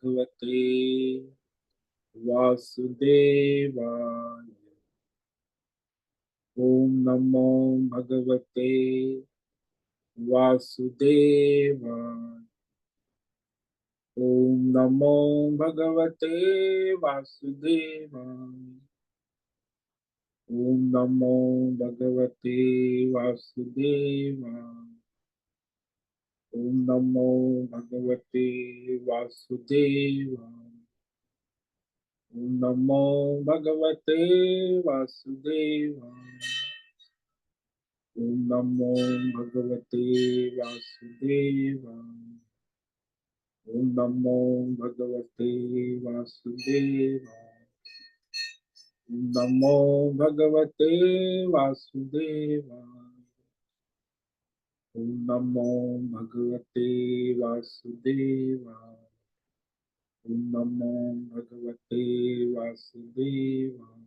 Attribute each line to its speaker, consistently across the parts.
Speaker 1: भगवते वासुदेवाय। ओम नमो भगवते वासुदेवाय। ओम नमो भगवते वासुदेवाय। ओम नमो भगवते वासुदेवाय। ओम नमो भगवते वासुदेवाय। ओम नमो भगवते वासुदेवाय। ओम नमो भगवते वासुदेवाय। ओम नमो भगवते वासुदेवाय। ओम नमो भगवते वासुदेवाय। ओम नमो भगवते वासुदेवाय। ओम नमो भगवते वासुदेवाय।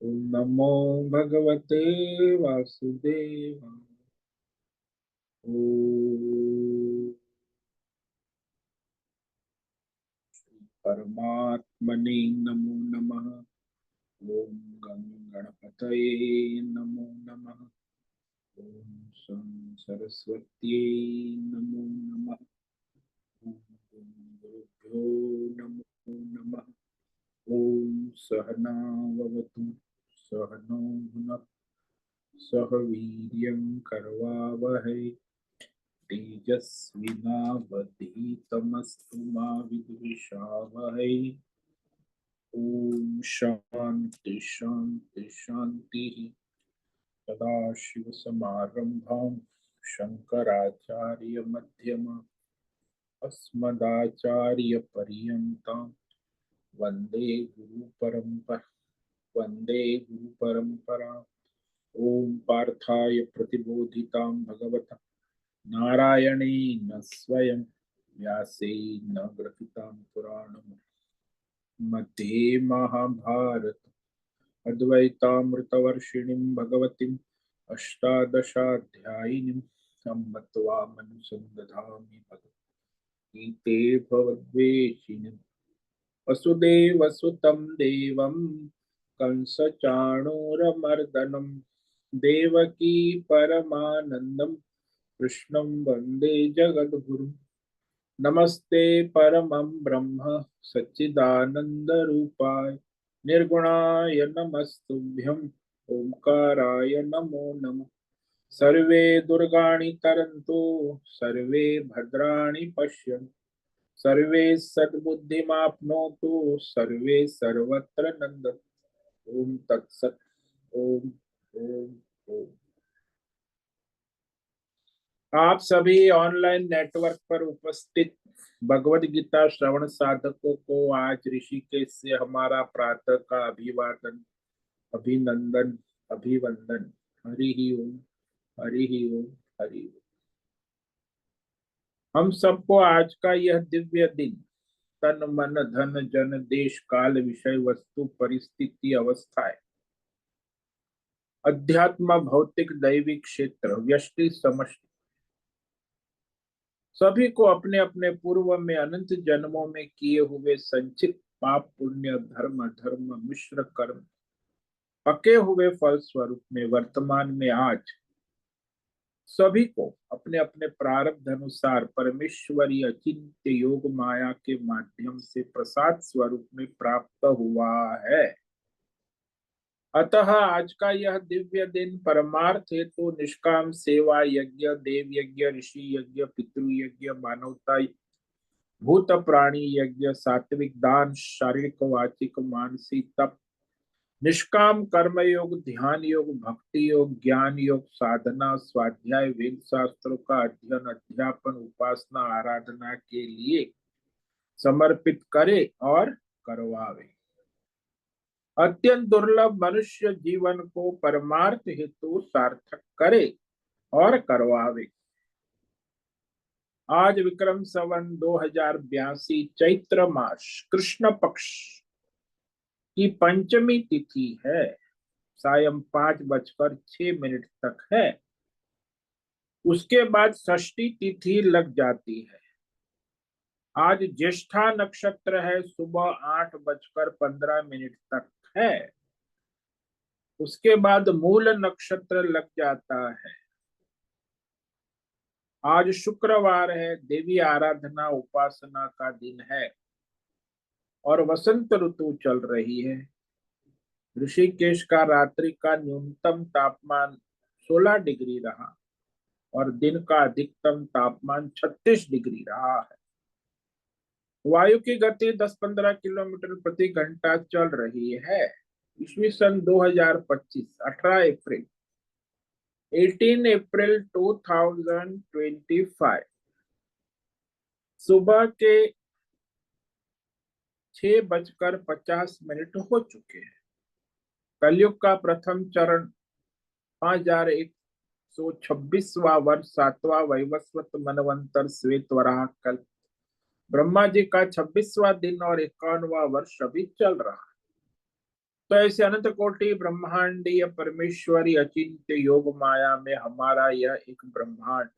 Speaker 1: ओम नमो भगवते वासुदेवाय। ओम परमात्मने नमो नमः। ओम गं गणपतये नमो नमः। ओम शं सरस्वत्यै नमो नमः। ओम गुरुभ्यो नमो नमः। ओम सहना भवतु सहनौ भुनक्तु सह वीर्यं करवावहै तेजस्विनावधीतमस्तु मा विद्विषावहै। ओम शांति शांति शांति। सदाशिवसमारम्भां शङ्कराचार्यमध्यमाम् अस्मदाचार्यपर्यन्तां वन्दे गुरुपरम्पराम्। ओम पार्थाय प्रतिबोधितां भगवता नारायणेन स्वयं व्यासेन ग्रथितां पुराणम् मध्ये महाभारत अद्वैतामृतवर्षिणीं भगवतीम् अष्टादशाध्यायिनीम् अम्ब त्वामनुसन्दधामि भगवतीते भवद्वेषिणीम्। वसुदेवसुतं देवं कंसचाणूरमर्दनं देवकी परमानन्दं कृष्णं वन्दे जगद्गुरुम्। नमस्ते परमं ब्रह्म सच्चिदानन्दरूपाय निर्गुणाय नमस्तुभ्यं ओंकाराय नमो नमः। सर्वे दुर्गाणि तरन्तु सर्वे भद्राणि पश्यन्तु सर्वे सद्बुद्धिमाप्नोतु सर्वे सर्वत्र नन्दन्तु। ओम तत्सत्। ओम ओम ओम। आप सभी ऑनलाइन नेटवर्क पर उपस्थित भगवद गीता श्रवण साधकों को आज ऋषिकेश से हमारा प्रातः का अभिवादन अभिनंदन अभिवंदन। हरि ही ओम हरि ही ओम हरि ओम। हम सबको आज का यह दिव्य दिन तन मन धन जन देश काल विषय वस्तु परिस्थिति अवस्थाएं अध्यात्म भौतिक दैविक क्षेत्र व्यष्टि समष्टि सभी को अपने अपने पूर्व में अनंत जन्मों में किए हुए संचित पाप पुण्य धर्म धर्म मिश्र कर्म पके हुए फल स्वरूप में वर्तमान में आज सभी को अपने अपने प्रारब्ध अनुसार परमेश्वरी अचिंत्य योग माया के माध्यम से प्रसाद स्वरूप में प्राप्त हुआ है। अतः आज का यह दिव्य दिन परमार्थ हेतु निष्काम सेवा यज्ञ देव यज्ञ ऋषि यज्ञ पितृ यज्ञ मानवता भूत प्राणी यज्ञ सात्विक दान शारीरिक वाचिक मानसिक तप निष्काम कर्म योग ध्यान योग भक्ति योग ज्ञान योग साधना स्वाध्याय वेद शास्त्रों का अध्ययन अध्यापन उपासना आराधना के लिए समर्पित करे और करवावे। अत्यंत दुर्लभ मनुष्य जीवन को परमार्थ हेतु सार्थक करे और करवावे। आज विक्रम संवत 2082 चैत्र मास कृष्ण पक्ष की पंचमी तिथि है। सायं 5:06 तक है। उसके बाद षष्ठी तिथि लग जाती है। आज ज्येष्ठा नक्षत्र है, सुबह 8:15 तक है। उसके बाद मूल नक्षत्र लग जाता है। आज शुक्रवार है, देवी आराधना उपासना का दिन है और वसंत ऋतु चल रही है। ऋषिकेश का रात्रि का न्यूनतम तापमान 16 डिग्री रहा और दिन का अधिकतम तापमान 36 डिग्री रहा है। वायु की गति 10-15 किलोमीटर प्रति घंटा चल रही है। ईस्वी सन 2025, 18 अप्रैल, 18 अप्रैल 2025, सुबह के 6:50 हो चुके हैं। कलयुग का प्रथम चरण 5126वां वर्ष, 7वां वैवस्वत मनवंतर श्वेत वराह कल्प, ब्रह्मा जी का 26वां दिन और 51वां वर्ष अभी चल रहा है। तो ऐसे अनंत कोटि ब्रह्मांडीय परमेश्वरी अचिंत्य योग माया में हमारा यह एक ब्रह्मांड,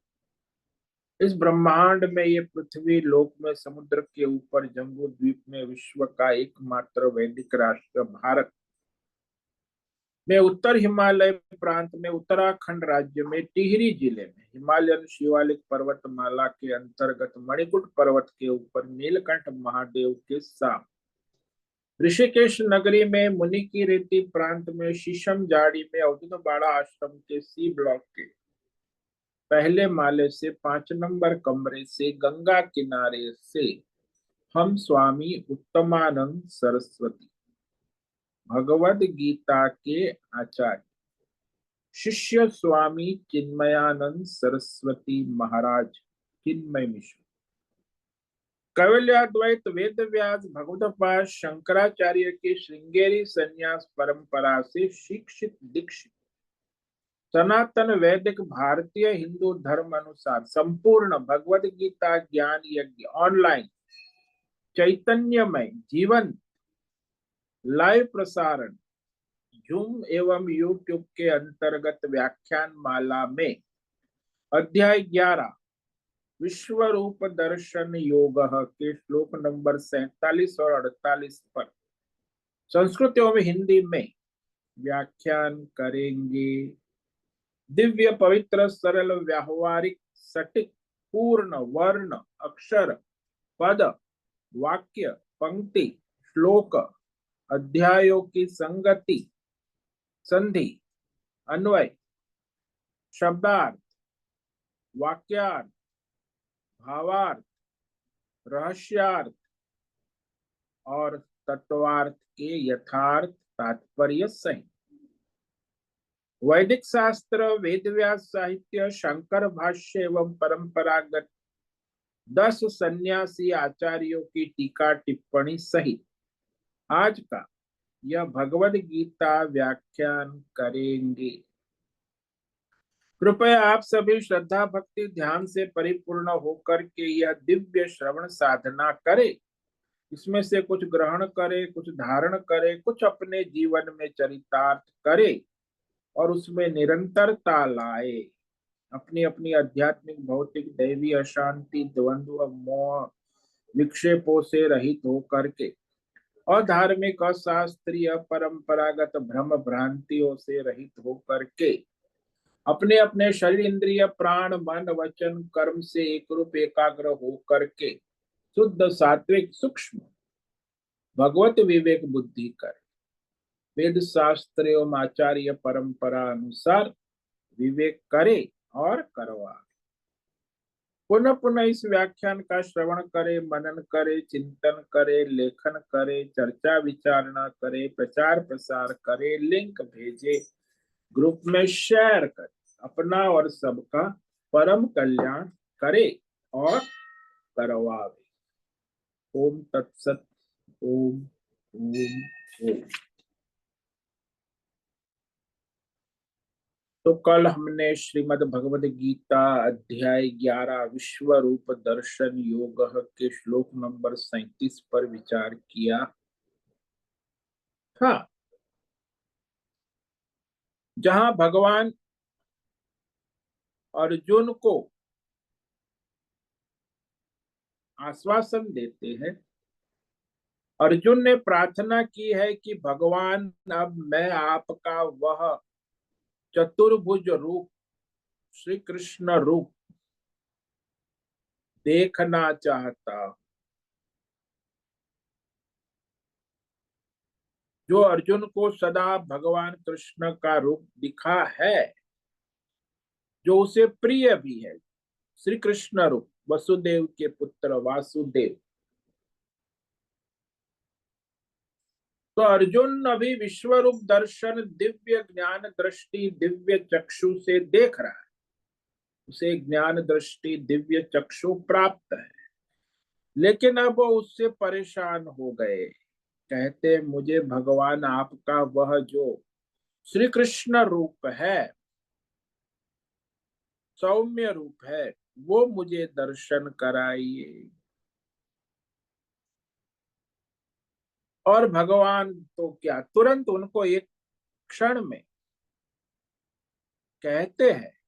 Speaker 1: इस ब्रह्मांड में ये पृथ्वी लोक में समुद्र के ऊपर जम्बू द्वीप में विश्व का एकमात्र वैदिक राष्ट्र भारत में, उत्तर हिमालय प्रांत में, उत्तराखंड राज्य में, टिहरी जिले में, हिमालयन शिवालिक पर्वतमाला के अंतर्गत मणिकूट पर्वत के ऊपर नीलकंठ महादेव के साथ, ऋषिकेश नगरी में, मुनि की रेती प्रांत में, शीशम जाड़ी में, अवधूत बाड़ा आश्रम के सी ब्लॉक के पहले माले से 5 नंबर कमरे से, गंगा किनारे से, हम स्वामी उत्तमानंद सरस्वती भगवद गीता के आचार्य शिष्य स्वामी चिन्मयानंद सरस्वती महाराज चिन्मय मिश्र, कैवल्याद्वैत वेद व्यास भगवतपाद शंकराचार्य की श्रृंगेरी संन्यास परंपरा से शिक्षित दीक्षित सनातन वैदिक भारतीय हिंदू धर्म अनुसार संपूर्ण भगवद गीता ज्ञान यज्ञ ऑनलाइन चैतन्यमय जीवन लाइव प्रसारण जूम एवं यूट्यूब के अंतर्गत व्याख्यान माला में अध्याय 11 विश्व रूप दर्शन योग के श्लोक नंबर 47 और 48 पर संस्कृत एवं हिंदी में व्याख्यान करेंगे। दिव्य पवित्र सरल व्यावहारिक सटीक पूर्ण वर्ण अक्षर पद वाक्य पंक्ति श्लोक अध्यायों की संगति संधि अन्वय शब्दार्थ वाक्यार्थ भावार्थ रहस्यार्थ और तत्वार्थ के यथार्थ तात्पर्य सहित वैदिक शास्त्र वेद व्यास साहित्य शंकर भाष्य एवं परंपरागत 10 सन्यासी आचार्यों की टीका टिप्पणी सहित आज का यह भगवद गीता व्याख्यान करेंगे। कृपया आप सभी श्रद्धा भक्ति ध्यान से परिपूर्ण होकर के यह दिव्य श्रवण साधना करें। इसमें से कुछ ग्रहण करे, कुछ धारण करे, कुछ अपने जीवन में चरितार्थ करे और उसमें निरंतरता लाए। अपनी अपनी आध्यात्मिक भौतिक दैवी अशांति द्वंद्व मोह विक्षेपों से रहित होकर के अधार्मिक अशास्त्रीय परंपरागत भ्रम भ्रांतियों से रहित होकर के अपने अपने शरीर इंद्रिय प्राण मन वचन कर्म से एक रूप एकाग्र होकर के शुद्ध सात्विक सूक्ष्म भगवत विवेक बुद्धि कर वेद शास्त्र एवं आचार्य परंपरा अनुसार विवेक करे और करवा। पुनः पुनः इस व्याख्यान का श्रवण करे, मनन करे, चिंतन करे, लेखन करे, चर्चा विचारणा करे, प्रचार प्रसार करे, लिंक भेजे, ग्रुप में शेयर करे, अपना और सबका परम कल्याण करे और करवावे। ओम तत्सत। ओम ओम ओम। तो कल हमने श्रीमद् भगवद गीता अध्याय 11 विश्व रूप दर्शन योग के श्लोक नंबर 37 पर विचार किया। हाँ, जहां भगवान अर्जुन को आश्वासन देते हैं। अर्जुन ने प्रार्थना की है कि भगवान, अब मैं आपका वह चतुर्भुज रूप, श्री कृष्ण रूप देखना चाहता हूं। जो अर्जुन को सदा भगवान कृष्ण का रूप दिखा है, जो उसे प्रिय भी है, श्री कृष्ण रूप, वसुदेव के पुत्र वासुदेव। तो अर्जुन अभी विश्व रूप दर्शन, दिव्य ज्ञान दृष्टि, दिव्य चक्षु से देख रहा है। उसे ज्ञान दृष्टि, दिव्य चक्षु प्राप्त है, लेकिन अब वो उससे परेशान हो गए। कहते, मुझे भगवान आपका वह जो श्री कृष्ण रूप है, सौम्य रूप है, वो मुझे दर्शन कराइए। और भगवान तो क्या, तुरंत उनको एक क्षण में कहते हैं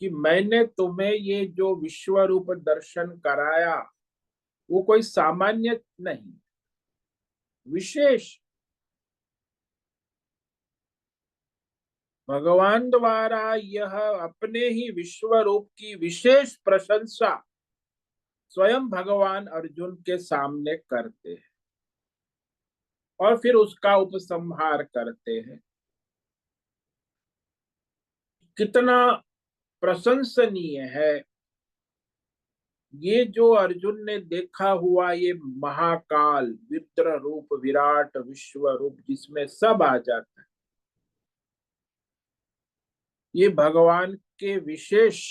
Speaker 1: कि मैंने तुम्हें ये जो विश्व रूप दर्शन कराया, वो कोई सामान्य नहीं, विशेष। भगवान द्वारा यह अपने ही विश्व रूप की विशेष प्रशंसा स्वयं भगवान अर्जुन के सामने करते हैं और फिर उसका उपसंहार करते हैं। कितना प्रशंसनीय है ये जो अर्जुन ने देखा हुआ ये महाकाल, वित्र रूप, विराट विश्व रूप, जिसमें सब आ जाता है। ये भगवान के विशेष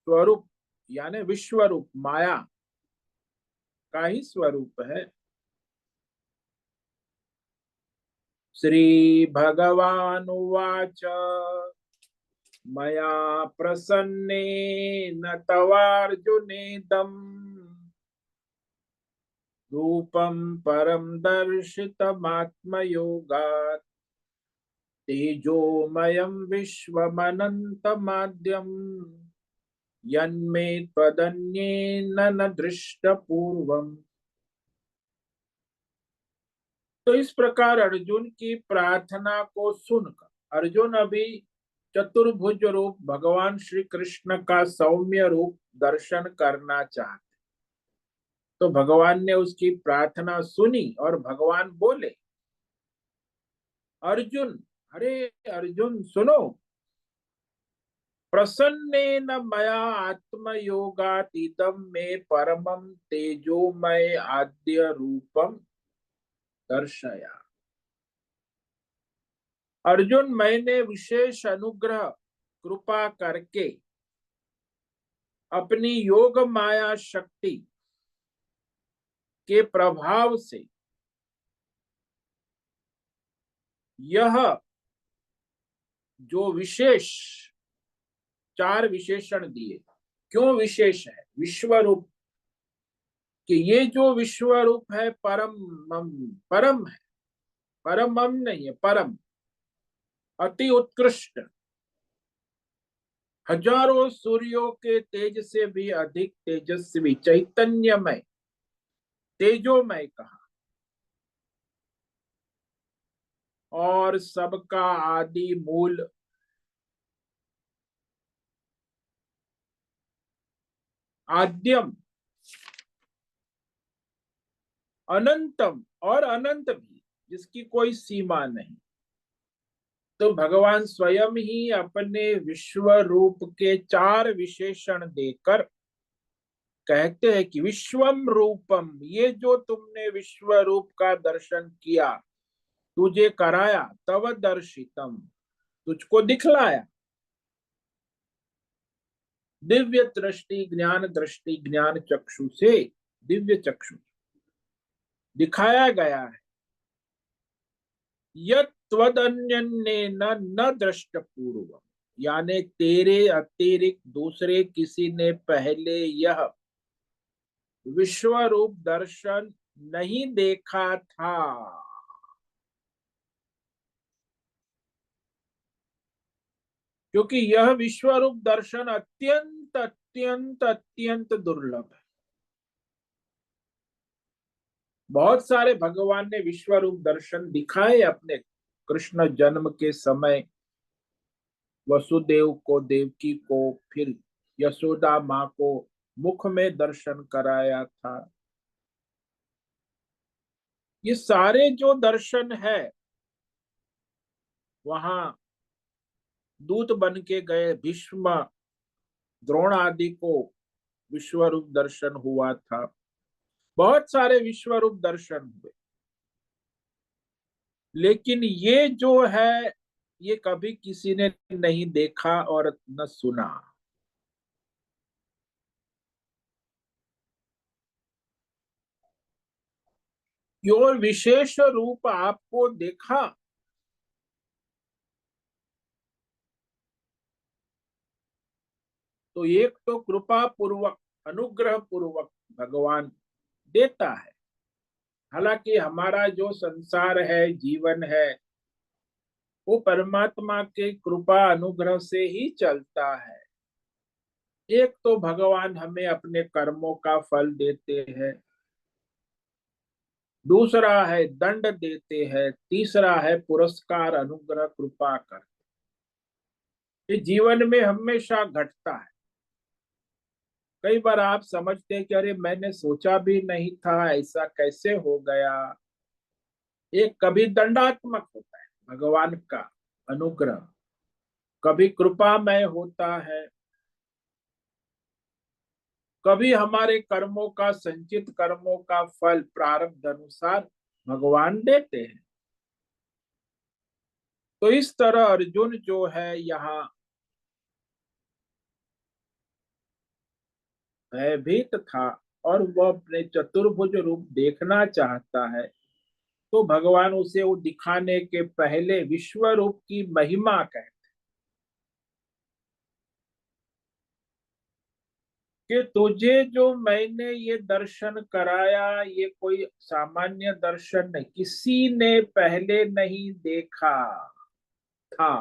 Speaker 1: स्वरूप, यानी विश्व रूप, माया का ही स्वरूप है। श्री भगवानुवाच मया प्रसन्नेन तवार्जुनेदम् रूपं परं दर्शितमात्मयोगात् तेजोमयं विश्वमनन्तमाद्यम् यन्मे त्वदन्येन न दृष्टपूर्वम्। तो इस प्रकार अर्जुन की प्रार्थना को सुनकर, अर्जुन अभी चतुर्भुज रूप भगवान श्री कृष्ण का सौम्य रूप दर्शन करना चाहते। तो भगवान ने उसकी प्रार्थना सुनी और भगवान बोले, अर्जुन, अरे अर्जुन सुनो, प्रसन्नेन मया आत्मयोगात् इदं मे परमं तेजोमय आद्य रूपम दर्शया। अर्जुन, मैंने विशेष अनुग्रह कृपा करके अपनी योग माया शक्ति के प्रभाव से यह जो विशेष चार विशेषण दिए। क्यों विशेष है? विश्व रूप, कि ये जो विश्व रूप है परम, परम है, परमम नहीं है, परम, अति उत्कृष्ट, हजारों सूर्यों के तेज से भी अधिक तेजस्वी, चैतन्यमय, तेजोमय कहा, और सबका आदि मूल, आद्यम, अनंतम, और अनंत भी, जिसकी कोई सीमा नहीं। तो भगवान स्वयं ही अपने विश्व रूप के चार विशेषण देकर कहते हैं कि विश्वम रूपम, ये जो तुमने विश्व रूप का दर्शन किया, तुझे कराया, तव दर्शितम, तुझको दिखलाया, दिव्य दृष्टि, ज्ञान दृष्टि, ज्ञान चक्षु से, दिव्य चक्षु दिखाया गया है। यत्वदन्यन्नेन न दृष्ट पूर्व, यानी तेरे अतिरिक्त दूसरे किसी ने पहले यह विश्व रूप दर्शन नहीं देखा था। क्योंकि यह विश्व रूप दर्शन अत्यंत अत्यंत अत्यंत अत्यंत दुर्लभ है। बहुत सारे भगवान ने विश्व रूप दर्शन दिखाए अपने कृष्ण जन्म के समय, वसुदेव को, देवकी को, फिर यशोदा माँ को मुख में दर्शन कराया था। ये सारे जो दर्शन है वहां दूत बन के गए भीष्म, द्रोण आदि को विश्व रूप दर्शन हुआ था। बहुत सारे विश्व रूप दर्शन हुए, लेकिन ये जो है ये कभी किसी ने नहीं देखा और न सुना। यो विशेष रूप आपको देखा, तो एक तो कृपा पूर्वक, अनुग्रह पूर्वक भगवान देता है। हालांकि हमारा जो संसार है, जीवन है, वो परमात्मा के कृपा अनुग्रह से ही चलता है। एक तो भगवान हमें अपने कर्मों का फल देते हैं, दूसरा है दंड देते हैं, तीसरा है पुरस्कार, अनुग्रह, कृपा कर। ये जीवन में हमेशा घटता है। कई बार आप समझते हैं कि अरे मैंने सोचा भी नहीं था, ऐसा कैसे हो गया। एक कभी दंडात्मक होता है भगवान का अनुग्रह, कभी कृपामय होता है, कभी हमारे कर्मों का, संचित कर्मों का फल प्रारब्ध अनुसार भगवान देते हैं। तो इस तरह अर्जुन जो है यहाँ भयभीत था और वह अपने चतुर्भुज रूप देखना चाहता है। तो भगवान उसे वो दिखाने के पहले विश्व रूप की महिमा कहते कि तुझे जो मैंने ये दर्शन कराया, ये कोई सामान्य दर्शन नहीं, किसी ने पहले नहीं देखा था।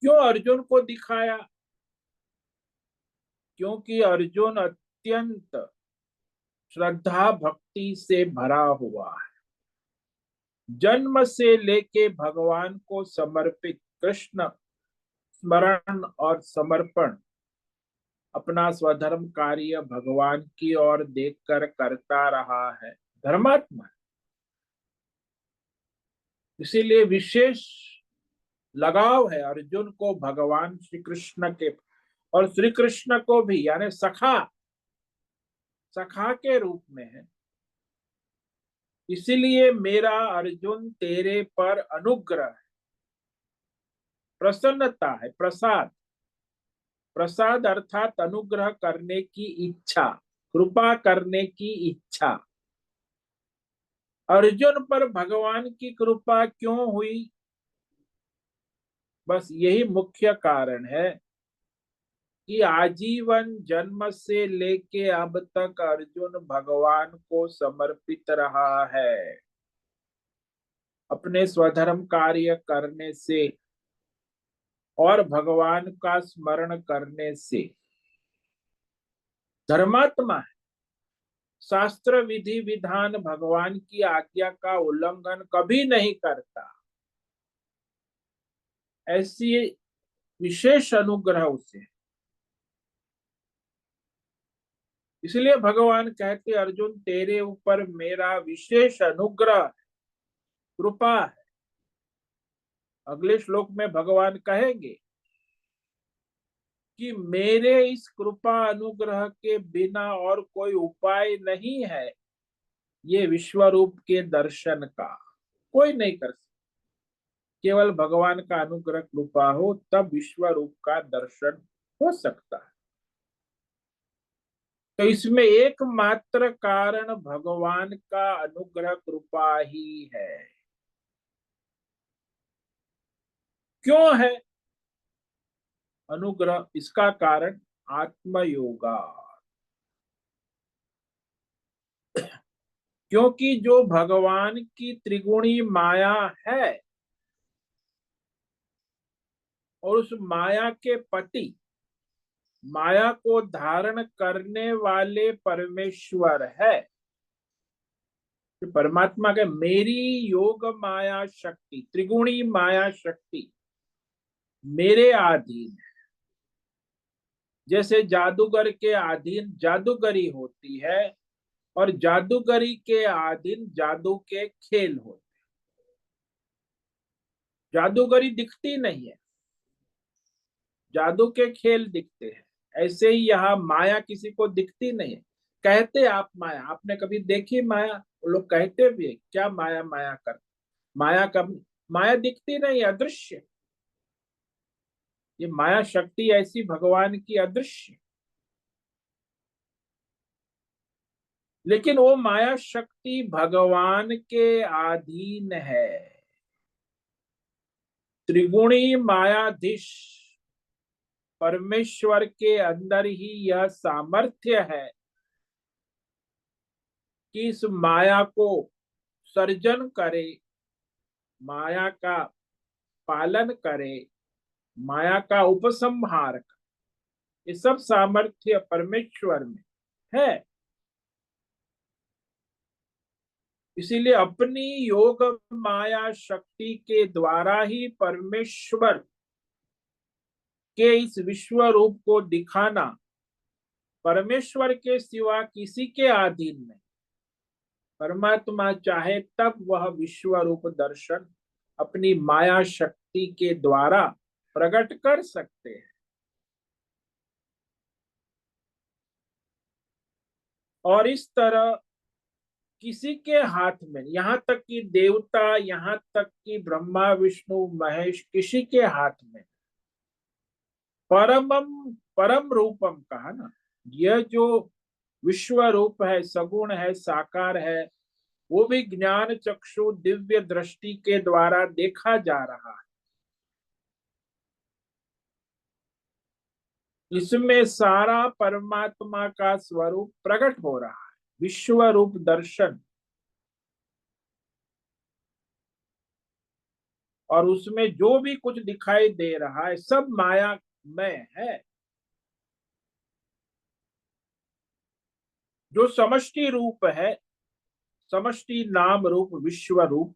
Speaker 1: क्यों अर्जुन को दिखाया? क्योंकि अर्जुन अत्यंत श्रद्धा भक्ति से भरा हुआ है। जन्म से लेके भगवान को समर्पित, कृष्ण स्मरण और समर्पण, अपना स्वधर्म कार्य भगवान की ओर देखकर करता रहा है। धर्मात्मा, इसीलिए विशेष लगाव है अर्जुन को भगवान श्री कृष्ण के, और श्री कृष्ण को भी, यानी सखा, सखा के रूप में है। इसीलिए मेरा अर्जुन तेरे पर अनुग्रह है, प्रसन्नता है, प्रसाद। प्रसाद अर्थात अनुग्रह करने की इच्छा, कृपा करने की इच्छा। अर्जुन पर भगवान की कृपा क्यों हुई? बस यही मुख्य कारण है कि आजीवन जन्म से लेके अब तक अर्जुन भगवान को समर्पित रहा है। अपने स्वधर्म कार्य करने से और भगवान का स्मरण करने से। धर्मात्मा है, शास्त्र विधि विधान भगवान की आज्ञा का उल्लंघन कभी नहीं करता। ऐसी विशेष अनुग्रह उसे। इसलिए भगवान कहते अर्जुन तेरे ऊपर मेरा विशेष अनुग्रह, कृपा है। अगले श्लोक में भगवान कहेंगे कि मेरे इस कृपा अनुग्रह के बिना और कोई उपाय नहीं है ये विश्व रूप के दर्शन का। कोई नहीं कर सकता। केवल भगवान का अनुग्रह कृपा हो तब विश्व रूप का दर्शन हो सकता है। तो इसमें एकमात्र कारण भगवान का अनुग्रह कृपा ही है। क्यों है अनुग्रह? इसका कारण आत्मयोगा। क्योंकि जो भगवान की त्रिगुणी माया है और उस माया के पति, माया को धारण करने वाले परमेश्वर है। तो परमात्मा के मेरी योग माया शक्ति, त्रिगुणी माया शक्ति मेरे अधीन है। जैसे जादूगर के अधीन जादूगरी होती है और जादूगरी के अधीन जादू के खेल होते हैं। जादूगरी दिखती नहीं है, जादू के खेल दिखते हैं। ऐसे ही यहाँ माया किसी को दिखती नहीं है। कहते आप माया, आपने कभी देखी माया? वो लोग कहते भी है क्या माया माया कर, माया कब, माया दिखती नहीं, अदृश्य। ये माया शक्ति ऐसी भगवान की अदृश्य, लेकिन वो माया शक्ति भगवान के अधीन है। त्रिगुणी मायाधीश परमेश्वर के अंदर ही यह सामर्थ्य है कि इस माया को सर्जन करे, माया का पालन करे, माया का उपसंहार करे। ये सब सामर्थ्य परमेश्वर में है। इसीलिए अपनी योग माया शक्ति के द्वारा ही परमेश्वर के इस विश्व रूप को दिखाना परमेश्वर के सिवा किसी के अधीन नहीं। परमात्मा चाहे तब वह विश्व रूप दर्शन अपनी माया शक्ति के द्वारा प्रकट कर सकते हैं। और इस तरह किसी के हाथ में, यहाँ तक कि देवता, यहाँ तक कि ब्रह्मा विष्णु महेश, किसी के हाथ में परमम परम रूपम कहा ना, यह जो विश्व रूप है, सगुण है, साकार है, वो भी ज्ञान चक्षु दिव्य दृष्टि के द्वारा देखा जा रहा है। इसमें सारा परमात्मा का स्वरूप प्रकट हो रहा है। विश्व रूप दर्शन, और उसमें जो भी कुछ दिखाई दे रहा है सब माया में है। जो समष्टि रूप है, समष्टि नाम रूप विश्व रूप,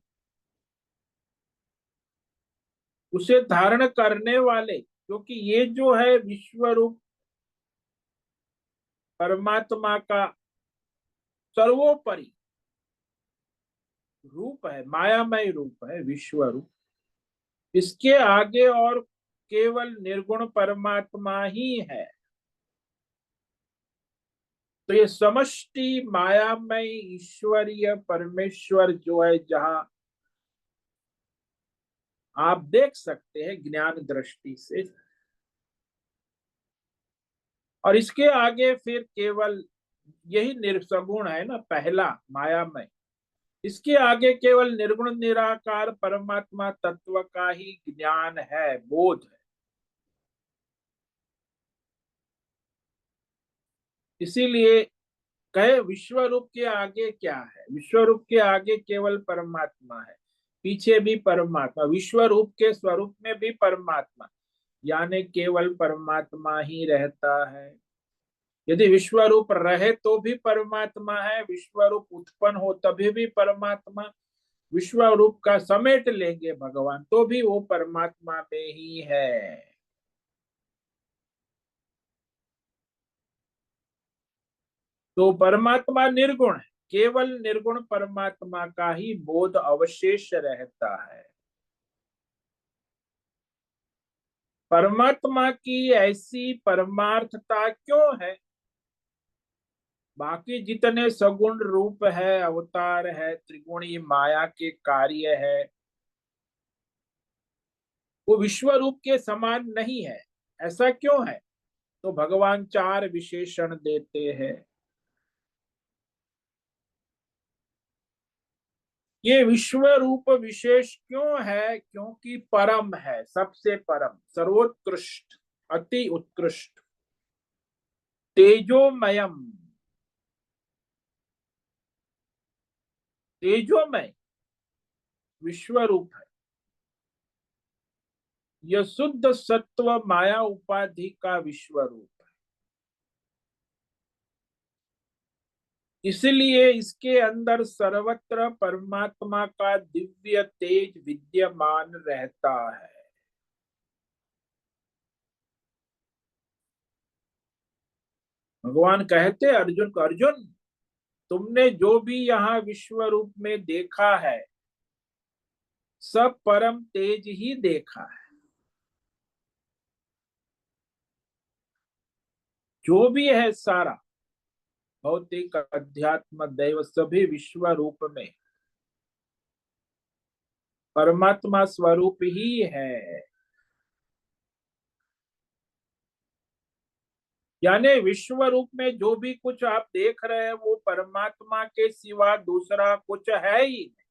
Speaker 1: उसे धारण करने वाले, क्योंकि ये जो है विश्व रूप परमात्मा का सर्वोपरि रूप है, मायामय रूप है विश्व रूप। इसके आगे और केवल निर्गुण परमात्मा ही है। तो ये समष्टि मायामय ईश्वरीय परमेश्वर जो है, जहां आप देख सकते हैं ज्ञान दृष्टि से, और इसके आगे फिर केवल यही निर्सगुण है ना, पहला मायामय। इसके आगे केवल निर्गुण निराकार परमात्मा तत्व का ही ज्ञान है, बोध है। इसीलिए कहे विश्व रूप के आगे क्या है? विश्व रूप के आगे केवल परमात्मा है, पीछे भी परमात्मा, विश्व रूप के स्वरूप में भी परमात्मा, यानी केवल परमात्मा ही रहता है। यदि विश्व रूप रहे तो भी परमात्मा है, विश्व रूप उत्पन्न हो तभी भी परमात्मा, विश्व रूप का समेट लेंगे भगवान तो भी वो परमात्मा में ही है। तो परमात्मा निर्गुण है, केवल निर्गुण परमात्मा का ही बोध अवशेष रहता है। परमात्मा की ऐसी परमार्थता क्यों है? बाकी जितने सगुण रूप है, अवतार है, त्रिगुणी माया के कार्य है, वो विश्व रूप के समान नहीं है। ऐसा क्यों है? तो भगवान चार विशेषण देते हैं। ये विश्व रूप विशेष क्यों है? क्योंकि परम है, सबसे परम, सर्वोत्कृष्ट, अति उत्कृष्ट, तेजोमयम, तेजोमय विश्व रूप है। यह शुद्ध सत्व माया उपाधि का विश्व रूप है। इसलिए इसके अंदर सर्वत्र परमात्मा का दिव्य तेज विद्यमान रहता है। भगवान कहते अर्जुन को, अर्जुन तुमने जो भी यहाँ विश्व रूप में देखा है सब परम तेज ही देखा है। जो भी है सारा भौतिक अध्यात्म दैव सभी विश्व रूप में परमात्मा स्वरूप ही है। यानी विश्व रूप में जो भी कुछ आप देख रहे हैं वो परमात्मा के सिवा दूसरा कुछ है ही नहीं।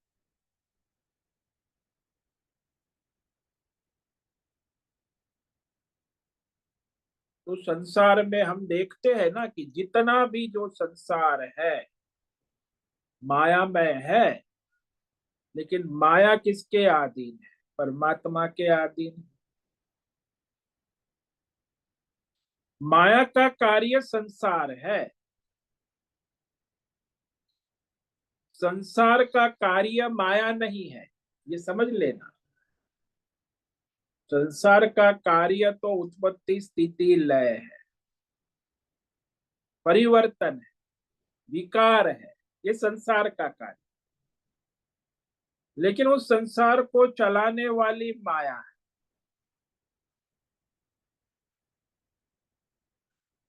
Speaker 1: तो संसार में हम देखते हैं ना कि जितना भी जो संसार है मायामय है, लेकिन माया किसके अधीन है? परमात्मा के अधीन। माया का कार्य संसार है, संसार का कार्य माया नहीं है, ये समझ लेना। संसार का कार्य तो उत्पत्ति स्थिति लय है, परिवर्तन है, विकार है, ये संसार का कार्य। लेकिन उस संसार को चलाने वाली माया है।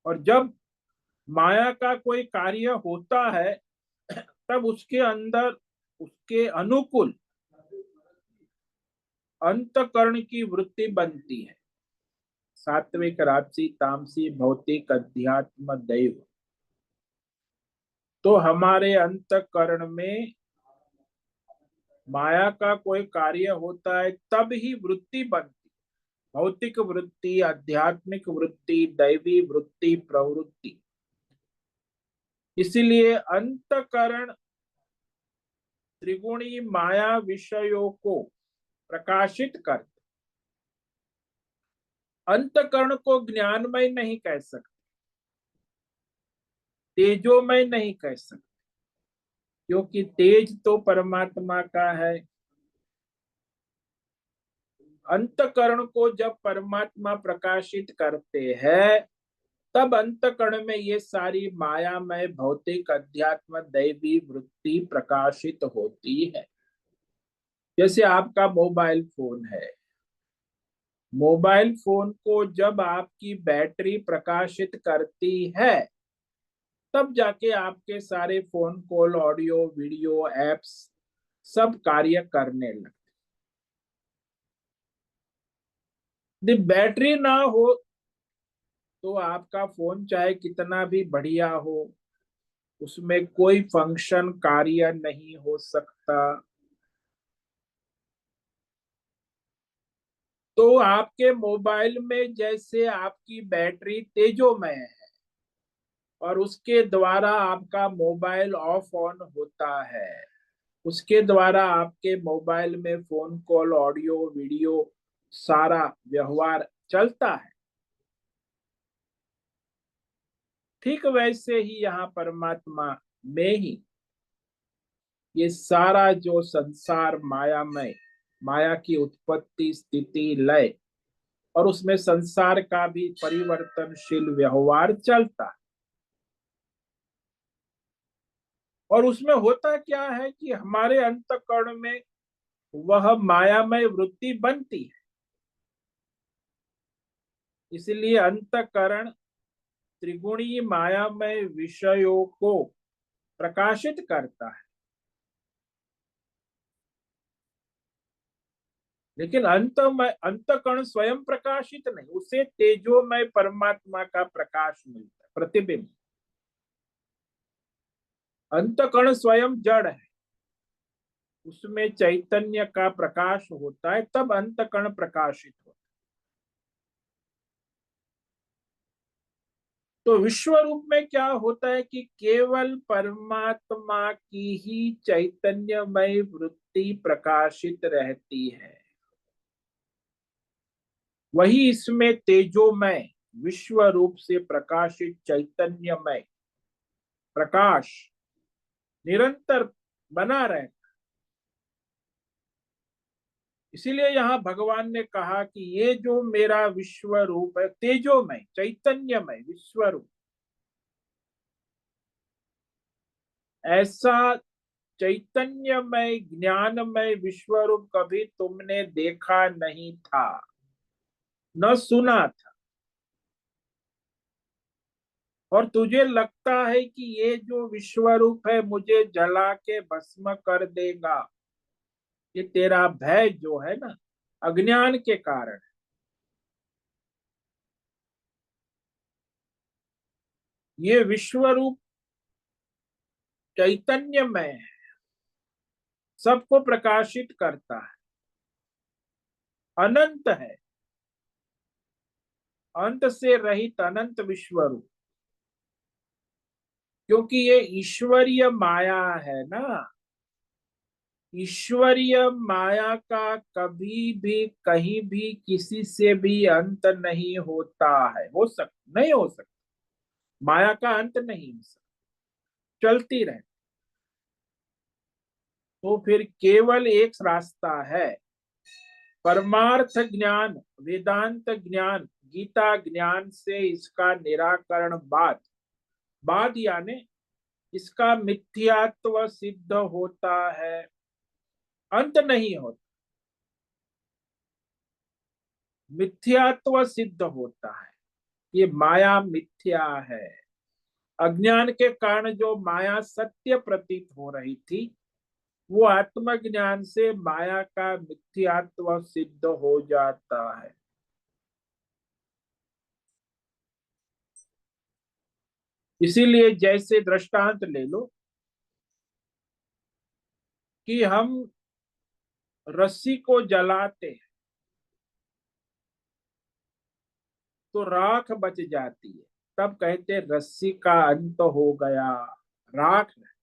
Speaker 1: और जब माया का कोई कार्य होता है तब उसके अंदर उसके अनुकूल अंतकरण की वृत्ति बनती है। सात्विक राजसी तामसी भौतिक अध्यात्म दैव। तो हमारे अंतकरण में माया का कोई कार्य होता है तब ही वृत्ति बनती। भौतिक वृत्ति, आध्यात्मिक वृत्ति, दैवी वृत्ति, प्रवृत्ति। इसीलिए अंतकरण त्रिगुणी माया विषयों को प्रकाशित कर, अंतकरण को ज्ञानमय नहीं कह सकते, तेजोमय नहीं कह सकते, क्योंकि तेज तो परमात्मा का है। अंतकरण को जब परमात्मा प्रकाशित करते हैं तब अंतकरण में ये सारी मायामय भौतिक अध्यात्म दैवी वृत्ति प्रकाशित होती है। जैसे आपका मोबाइल फोन है, मोबाइल फोन को जब आपकी बैटरी प्रकाशित करती है तब जाके आपके सारे phone call, audio, video, apps सब कार्य करने लगते। यदि बैटरी ना हो तो आपका फोन चाहे कितना भी बढ़िया हो, उसमें कोई फंक्शन कार्य नहीं हो सकता। तो आपके मोबाइल में जैसे आपकी बैटरी तेजोमय है और उसके द्वारा आपका मोबाइल ऑफ ऑन होता है, उसके द्वारा आपके मोबाइल में फोन कॉल, ऑडियो, वीडियो सारा व्यवहार चलता है, ठीक वैसे ही यहाँ परमात्मा में ही ये सारा जो संसार मायामय, माया की उत्पत्ति स्थिति लय और उसमें संसार का भी परिवर्तनशील व्यवहार चलता है। और उसमें होता क्या है कि हमारे अंतःकरण में वह मायामय वृत्ति बनती है। इसलिए अंतःकरण त्रिगुणी मायामय विषयों को प्रकाशित करता है। लेकिन अंतःकरण स्वयं प्रकाशित नहीं, उसे तेजोमय परमात्मा का प्रकाश मिलता है, प्रतिबिंब। अंतःकरण स्वयं जड़ है, उसमें चैतन्य का प्रकाश होता है तब अंतःकरण प्रकाशित होता है। तो विश्व रूप में क्या होता है कि केवल परमात्मा की ही चैतन्यमय वृत्ति प्रकाशित रहती है। वही इसमें तेजोमय विश्व रूप से प्रकाशित चैतन्यमय प्रकाश निरंतर बना रहे। इसीलिए यहाँ भगवान ने कहा कि ये जो मेरा विश्व रूप है, तेजोमय चैतन्यमय विश्व रूप, ऐसा चैतन्यमय ज्ञानमय विश्व रूप कभी तुमने देखा नहीं था, न सुना था। और तुझे लगता है कि ये जो विश्व रूप है मुझे जला के भस्म कर देगा। ये तेरा भय जो है ना, अज्ञान के कारण। ये विश्व रूप चैतन्यमय है, सबको प्रकाशित करता है, अनंत है, अंत से रहित अनंत विश्व रूप। क्योंकि ये ईश्वरीय माया है ना, ईश्वरीय माया का कभी भी कहीं भी किसी से भी अंत नहीं होता है, हो सकता नहीं हो सकता, माया का अंत नहीं हो सकता, चलती रहे। तो फिर केवल एक रास्ता है, परमार्थ ज्ञान, वेदांत ज्ञान, गीता ज्ञान से इसका निराकरण बाद बाद यानी इसका मिथ्यात्व सिद्ध होता है, अंत नहीं होता, मिथ्यात्व सिद्ध होता है। ये माया मिथ्या है। अज्ञान के कारण जो माया सत्य प्रतीत हो रही थी, वो आत्मज्ञान से माया का मिथ्यात्व सिद्ध हो जाता है। इसीलिए जैसे दृष्टांत ले लो कि हम रस्सी को जलाते हैं तो राख बच जाती है, तब कहते रस्सी का अंत हो गया, राख नहीं।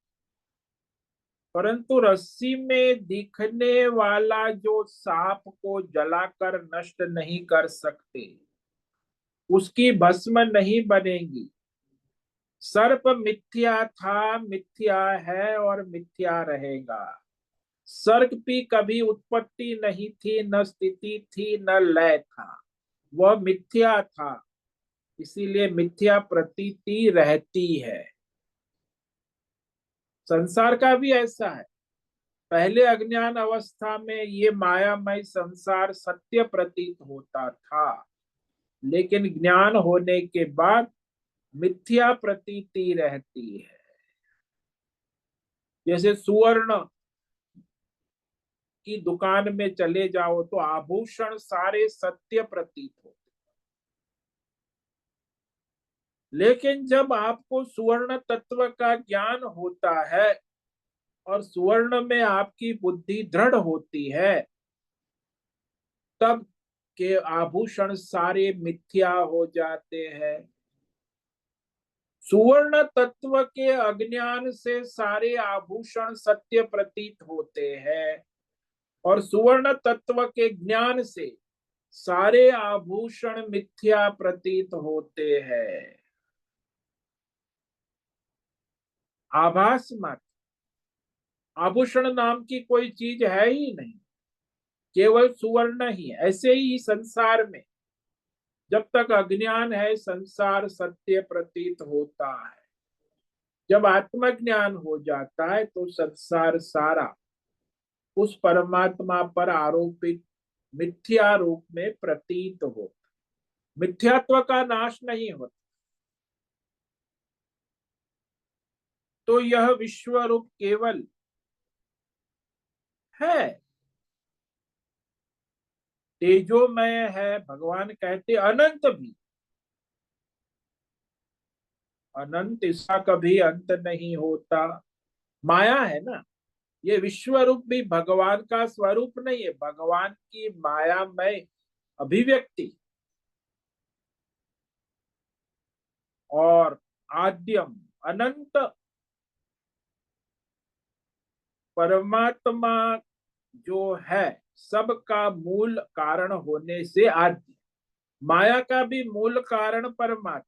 Speaker 1: परंतु रस्सी में दिखने वाला जो सांप को जलाकर नष्ट नहीं कर सकते, उसकी भस्म नहीं बनेगी। सर्प मिथ्या था, मिथ्या है और मिथ्या रहेगा। सर्प की कभी उत्पत्ति नहीं थी, न स्थिति थी, न लय था, वह मिथ्या था। इसीलिए मिथ्या प्रतीति रहती है। संसार का भी ऐसा है। पहले अज्ञान अवस्था में ये मायामय संसार सत्य प्रतीत होता था, लेकिन ज्ञान होने के बाद मिथ्या प्रतीति रहती है। जैसे सुवर्ण की दुकान में चले जाओ तो आभूषण सारे सत्य प्रतीत होते, लेकिन जब आपको सुवर्ण तत्व का ज्ञान होता है और सुवर्ण में आपकी बुद्धि दृढ़ होती है, तब के आभूषण सारे मिथ्या हो जाते हैं। सुवर्ण तत्व के अज्ञान से सारे आभूषण सत्य प्रतीत होते हैं, और सुवर्ण तत्व के ज्ञान से सारे आभूषण मिथ्या प्रतीत होते हैं। आभास मात्र, आभूषण नाम की कोई चीज है ही नहीं, केवल सुवर्ण ही है। ऐसे ही संसार में जब तक अज्ञान है संसार सत्य प्रतीत होता है, जब आत्मज्ञान हो जाता है तो संसार सारा उस परमात्मा पर आरोपित मिथ्या रूप में प्रतीत होता, मिथ्यात्व का नाश नहीं होता। तो यह विश्व रूप केवल है, तेजोमय है। भगवान कहते अनंत भी, अनंत इसका कभी अंत नहीं होता। माया है ना, ये विश्व रूप भी भगवान का स्वरूप नहीं है, भगवान की मायामय अभिव्यक्ति और आद्यम अनंत परमात्मा जो है सबका मूल कारण होने से आद्य, माया का भी मूल कारण परमात्मा,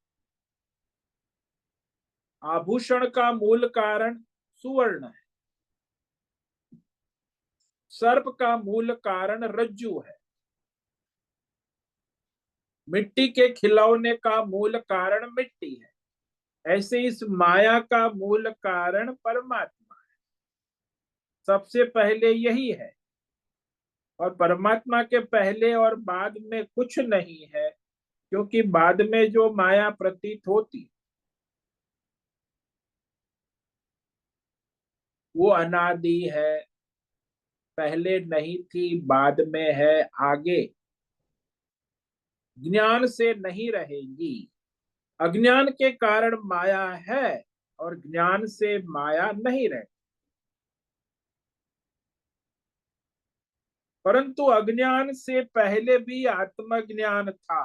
Speaker 1: आभूषण का मूल कारण सुवर्ण है, सर्प का मूल कारण रज्जु है, मिट्टी के खिलौने का मूल कारण मिट्टी है। ऐसे इस माया का मूल कारण परमात्मा है, सबसे पहले यही है। और परमात्मा के पहले और बाद में कुछ नहीं है, क्योंकि बाद में जो माया प्रतीत होती वो अनादि है, पहले नहीं थी, बाद में है, आगे ज्ञान से नहीं रहेगी। अज्ञान के कारण माया है और ज्ञान से माया नहीं रहती। परंतु अज्ञान से पहले भी आत्मज्ञान था।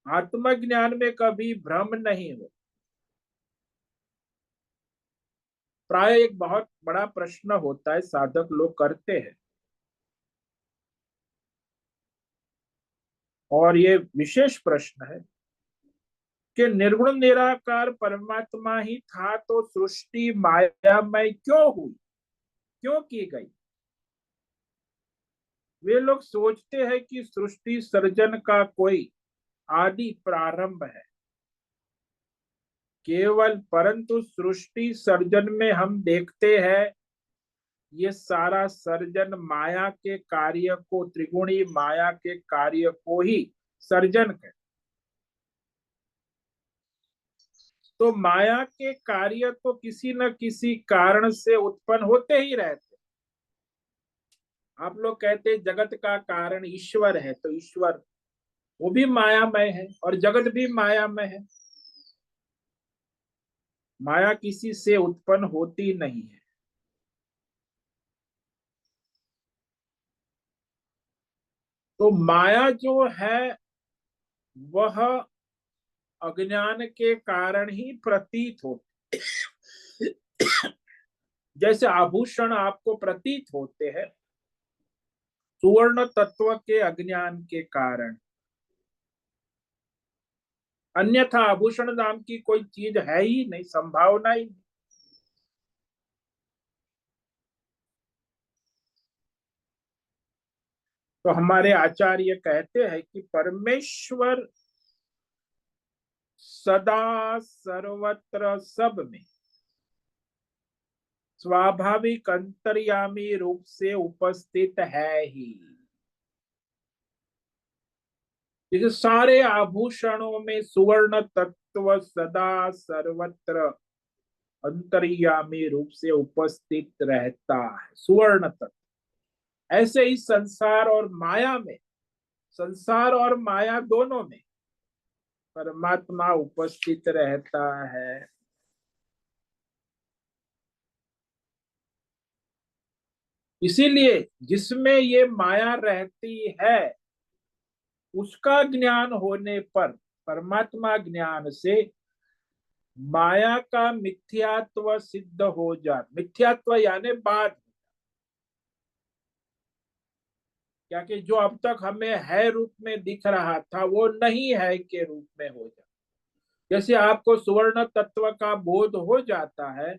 Speaker 1: आत्मज्ञान में कभी भ्रम नहीं हो। प्राय एक बहुत बड़ा प्रश्न होता है, साधक लोग करते हैं, और ये विशेष प्रश्न है कि निर्गुण निराकार परमात्मा ही था तो सृष्टि मायामय क्यों हुई, क्यों की गई। वे लोग सोचते हैं कि सृष्टि सर्जन का कोई आदि प्रारंभ है केवल, परंतु सृष्टि सर्जन में हम देखते हैं ये सारा सर्जन माया के कार्य को, त्रिगुणी माया के कार्य को ही सर्जन कर। तो माया के कार्य तो किसी न किसी कारण से उत्पन्न होते ही रहते। आप लोग कहते हैं जगत का कारण ईश्वर है, तो ईश्वर वो भी मायामय है और जगत भी मायामय है। माया किसी से उत्पन्न होती नहीं है। तो माया जो है वह अज्ञान के कारण ही प्रतीत होती। जैसे आभूषण आपको प्रतीत होते हैं सुवर्ण तत्व के अज्ञान के कारण, अन्यथा आभूषण नाम की कोई चीज है ही नहीं, संभावना ही नहीं। तो हमारे आचार्य कहते हैं कि परमेश्वर सदा सर्वत्र सब में स्वाभाविक अंतर्यामी रूप से उपस्थित है ही। जैसे सारे आभूषणों में सुवर्ण तत्व सदा सर्वत्र अंतर्यामी रूप से उपस्थित रहता है, सुवर्ण तत्व। ऐसे ही संसार और माया में, संसार और माया दोनों में परमात्मा उपस्थित रहता है। इसीलिए जिसमें ये माया रहती है उसका ज्ञान होने पर, परमात्मा ज्ञान से माया का मिथ्यात्व सिद्ध हो जाता। मिथ्यात्व यानी बात, क्या कि जो अब तक हमें है रूप में दिख रहा था वो नहीं है के रूप में हो जाता। जैसे आपको सुवर्ण तत्व का बोध हो जाता है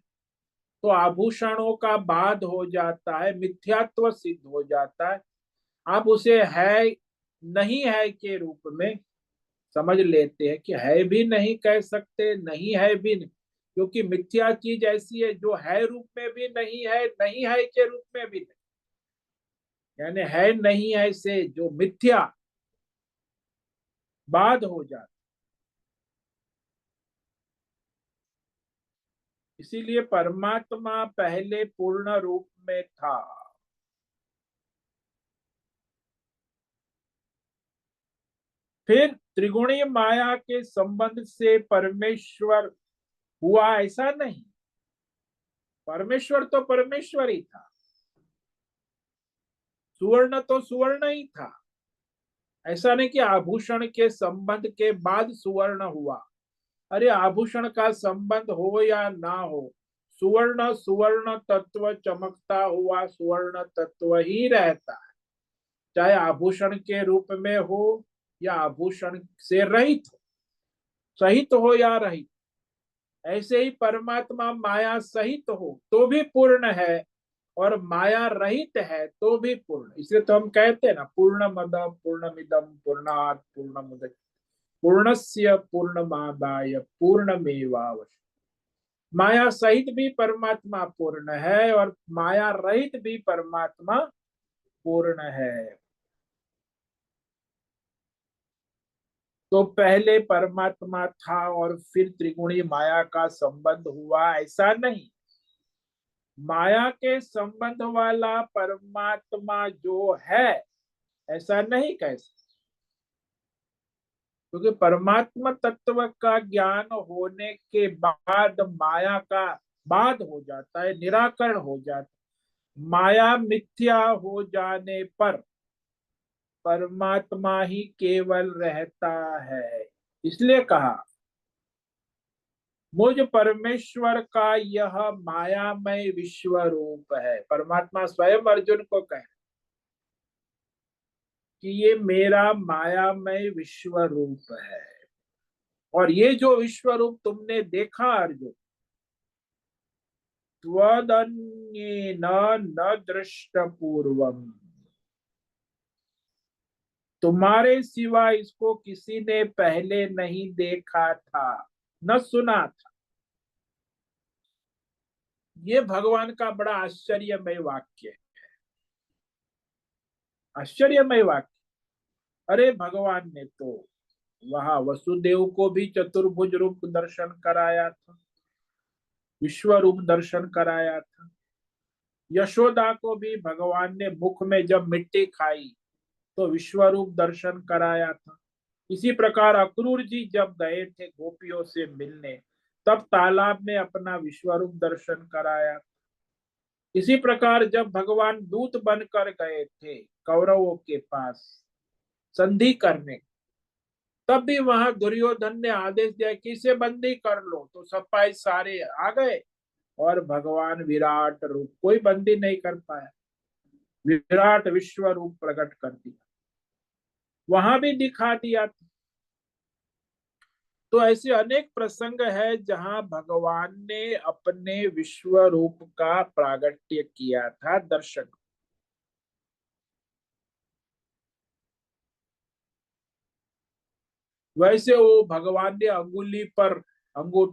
Speaker 1: तो आभूषणों का बाध हो जाता है, मिथ्यात्व सिद्ध हो जाता है। आप उसे है नहीं है के रूप में समझ लेते हैं कि है भी नहीं कह सकते, नहीं है भी नहीं, क्योंकि मिथ्या चीज ऐसी है जो है रूप में भी नहीं है, नहीं है के रूप में भी नहीं। यानी है नहीं है से जो मिथ्या बाध हो जाता। इसीलिए परमात्मा पहले पूर्ण रूप में था। फिर त्रिगुणी माया के संबंध से परमेश्वर हुआ ऐसा नहीं, परमेश्वर तो परमेश्वर ही था, सुवर्ण तो सुवर्ण ही था। ऐसा नहीं कि आभूषण के संबंध के बाद सुवर्ण हुआ। अरे आभूषण का संबंध हो या ना हो, सुवर्ण सुवर्ण तत्व चमकता हुआ सुवर्ण तत्व ही रहता है। चाहे आभूषण के रूप में हो या आभूषण से रहित हो, सहित हो या रहित। ऐसे ही परमात्मा माया सहित हो तो भी पूर्ण है और माया रहित है तो भी पूर्ण। इसलिए तो हम कहते हैं ना, पूर्णमद पूर्णमिदम पूर्णात् पूर्णमुदच्यते पूर्णस्य पूर्णमादाय पूर्णमेवावशिष्यते। माया सहित भी परमात्मा पूर्ण है और माया रहित भी परमात्मा पूर्ण है। तो पहले परमात्मा था और फिर त्रिगुणी माया का संबंध हुआ, ऐसा नहीं। माया के संबंध वाला परमात्मा जो है, ऐसा नहीं कह सकते, क्योंकि परमात्मा तत्व का ज्ञान होने के बाद माया का बाद हो जाता है, निराकरण हो जाता है। माया मिथ्या हो जाने पर परमात्मा ही केवल रहता है। इसलिए कहा मुझ परमेश्वर का यह मायामय विश्व रूप है। परमात्मा स्वयं अर्जुन को कहे कि ये मेरा मायामय विश्व रूप है। और ये जो विश्व रूप तुमने देखा अर्जुन, त्वदन्येन न दृष्ट पूर्वम, तुम्हारे सिवा इसको किसी ने पहले नहीं देखा था, न सुना था। ये भगवान का बड़ा आश्चर्यमय वाक्य है, आश्चर्यमय वाक्य। अरे भगवान ने तो वहां वसुदेव को भी चतुर्भुज रूप दर्शन कराया था, विश्व रूप दर्शन कराया था। यशोदा को भी भगवान ने मुख में जब मिट्टी खाई तो विश्व रूप दर्शन कराया था। इसी प्रकार अक्रूर जी जब गए थे गोपियों से मिलने, तब तालाब में अपना विश्व रूप दर्शन कराया। इसी प्रकार जब भगवान दूत बनकर गए थे कौरवों के पास संधि करने, तब भी वहां दुर्योधन ने आदेश दिया कि इसे बंदी कर लो, तो सपाई सारे आ गए और भगवान विराट रूप, कोई बंदी नहीं कर पाया, विराट विश्व रूप प्रकट कर दिया, वहां भी दिखा दिया। तो ऐसे अनेक प्रसंग है जहां भगवान ने अपने विश्व रूप का प्रागट्य किया था दर्शक। वैसे वो भगवान ने अंगुली पर अंगूठ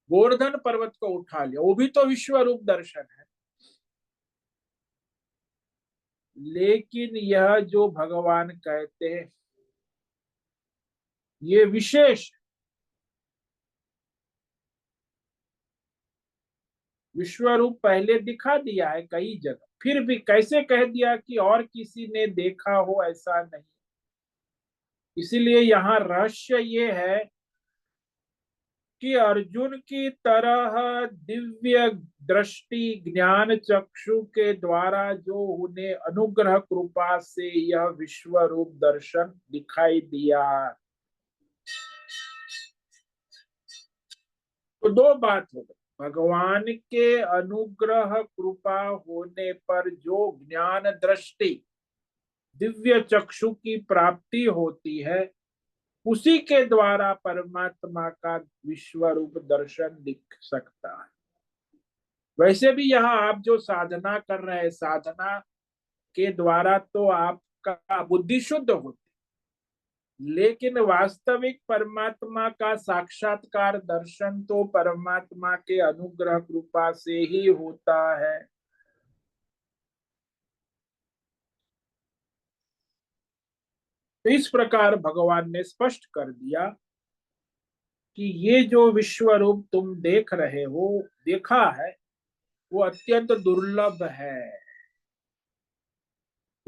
Speaker 1: गोवर्धन पर्वत को उठा लिया, वो भी तो विश्व रूप दर्शन है। लेकिन यह जो भगवान कहते हैं ये विशेष विश्व रूप पहले दिखा दिया है कई जगह, फिर भी कैसे कह दिया कि और किसी ने देखा हो, ऐसा नहीं। इसीलिए यहाँ रहस्य ये है कि अर्जुन की तरह दिव्य दृष्टि ज्ञान चक्षु के द्वारा जो उन्हें अनुग्रह कृपा से यह विश्व रूप दर्शन दिखाई दिया। तो दो बात हो गई, भगवान के अनुग्रह कृपा होने पर जो ज्ञान दृष्टि दिव्य चक्षु की प्राप्ति होती है, उसी के द्वारा परमात्मा का विश्व रूप दर्शन दिख सकता है। वैसे भी यहाँ आप जो साधना कर रहे हैं, साधना के द्वारा तो आपका बुद्धि शुद्ध होती, लेकिन वास्तविक परमात्मा का साक्षात्कार दर्शन तो परमात्मा के अनुग्रह कृपा से ही होता है। तो इस प्रकार भगवान ने स्पष्ट कर दिया कि ये जो विश्व रूप तुम देख रहे हो, देखा है, वो अत्यंत दुर्लभ है।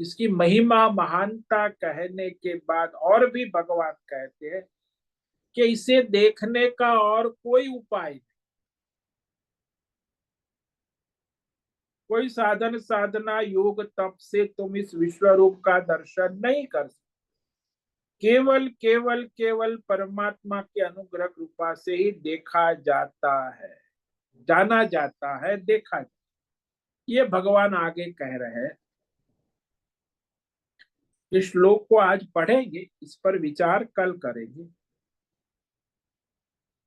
Speaker 1: इसकी महिमा महानता कहने के बाद और भी भगवान कहते हैं कि इसे देखने का और कोई उपाय नहीं, कोई साधन साधना योग तप से तुम इस विश्व रूप का दर्शन नहीं कर सकते। केवल केवल केवल परमात्मा के अनुग्रह कृपा से ही देखा जाता है, जाना जाता है, देखा जाता है। ये भगवान आगे कह रहे हैं इस श्लोक को आज पढ़ेंगे, इस पर विचार कल करेंगे।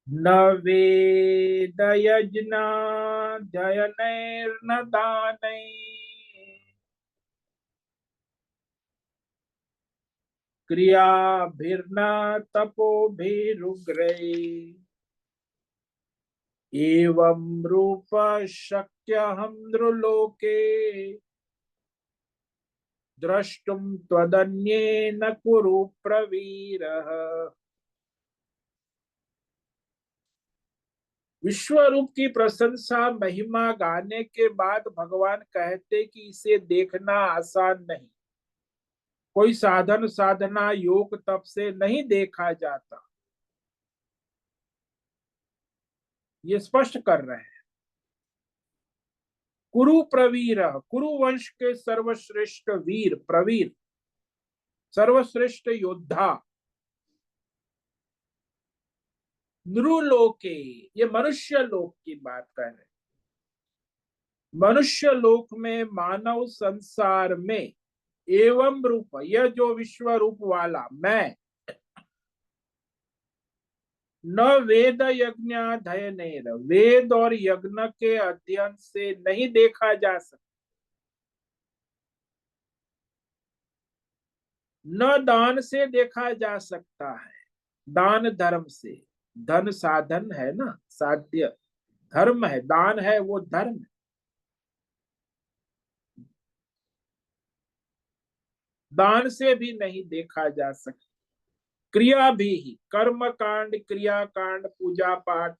Speaker 1: न वेदयज्ञा जयनैर्न दानै क्रियाभिर्न तपोभिरुग्रै एवं रूप शक्यहं नृलोके द्रष्टुम त्वदन्येन कुरु प्रवीरः। विश्व रूप की प्रशंसा महिमा गाने के बाद भगवान कहते कि इसे देखना आसान नहीं, कोई साधन साधना योग तप से नहीं देखा जाता, ये स्पष्ट कर रहे हैं। कुरु प्रवीर, कुरु वंश के सर्वश्रेष्ठ वीर प्रवीर, सर्वश्रेष्ठ योद्धा, नृलोके, ये मनुष्य लोक की बात कर रहे हैं। मनुष्य लोक में, मानव संसार में, एवं रूप, यह जो विश्व रूप वाला मैं, न वेद यज्ञ अध्ययन, वेद और यज्ञ के अध्ययन से नहीं देखा जा सकता, न दान से देखा जा सकता है, दान धर्म से, धन साधन है ना, साध्य धर्म है, दान है वो धर्म है, दान से भी नहीं देखा जा सकता। क्रिया भी ही, कर्म कांड, क्रिया कांड, पूजा पाठ,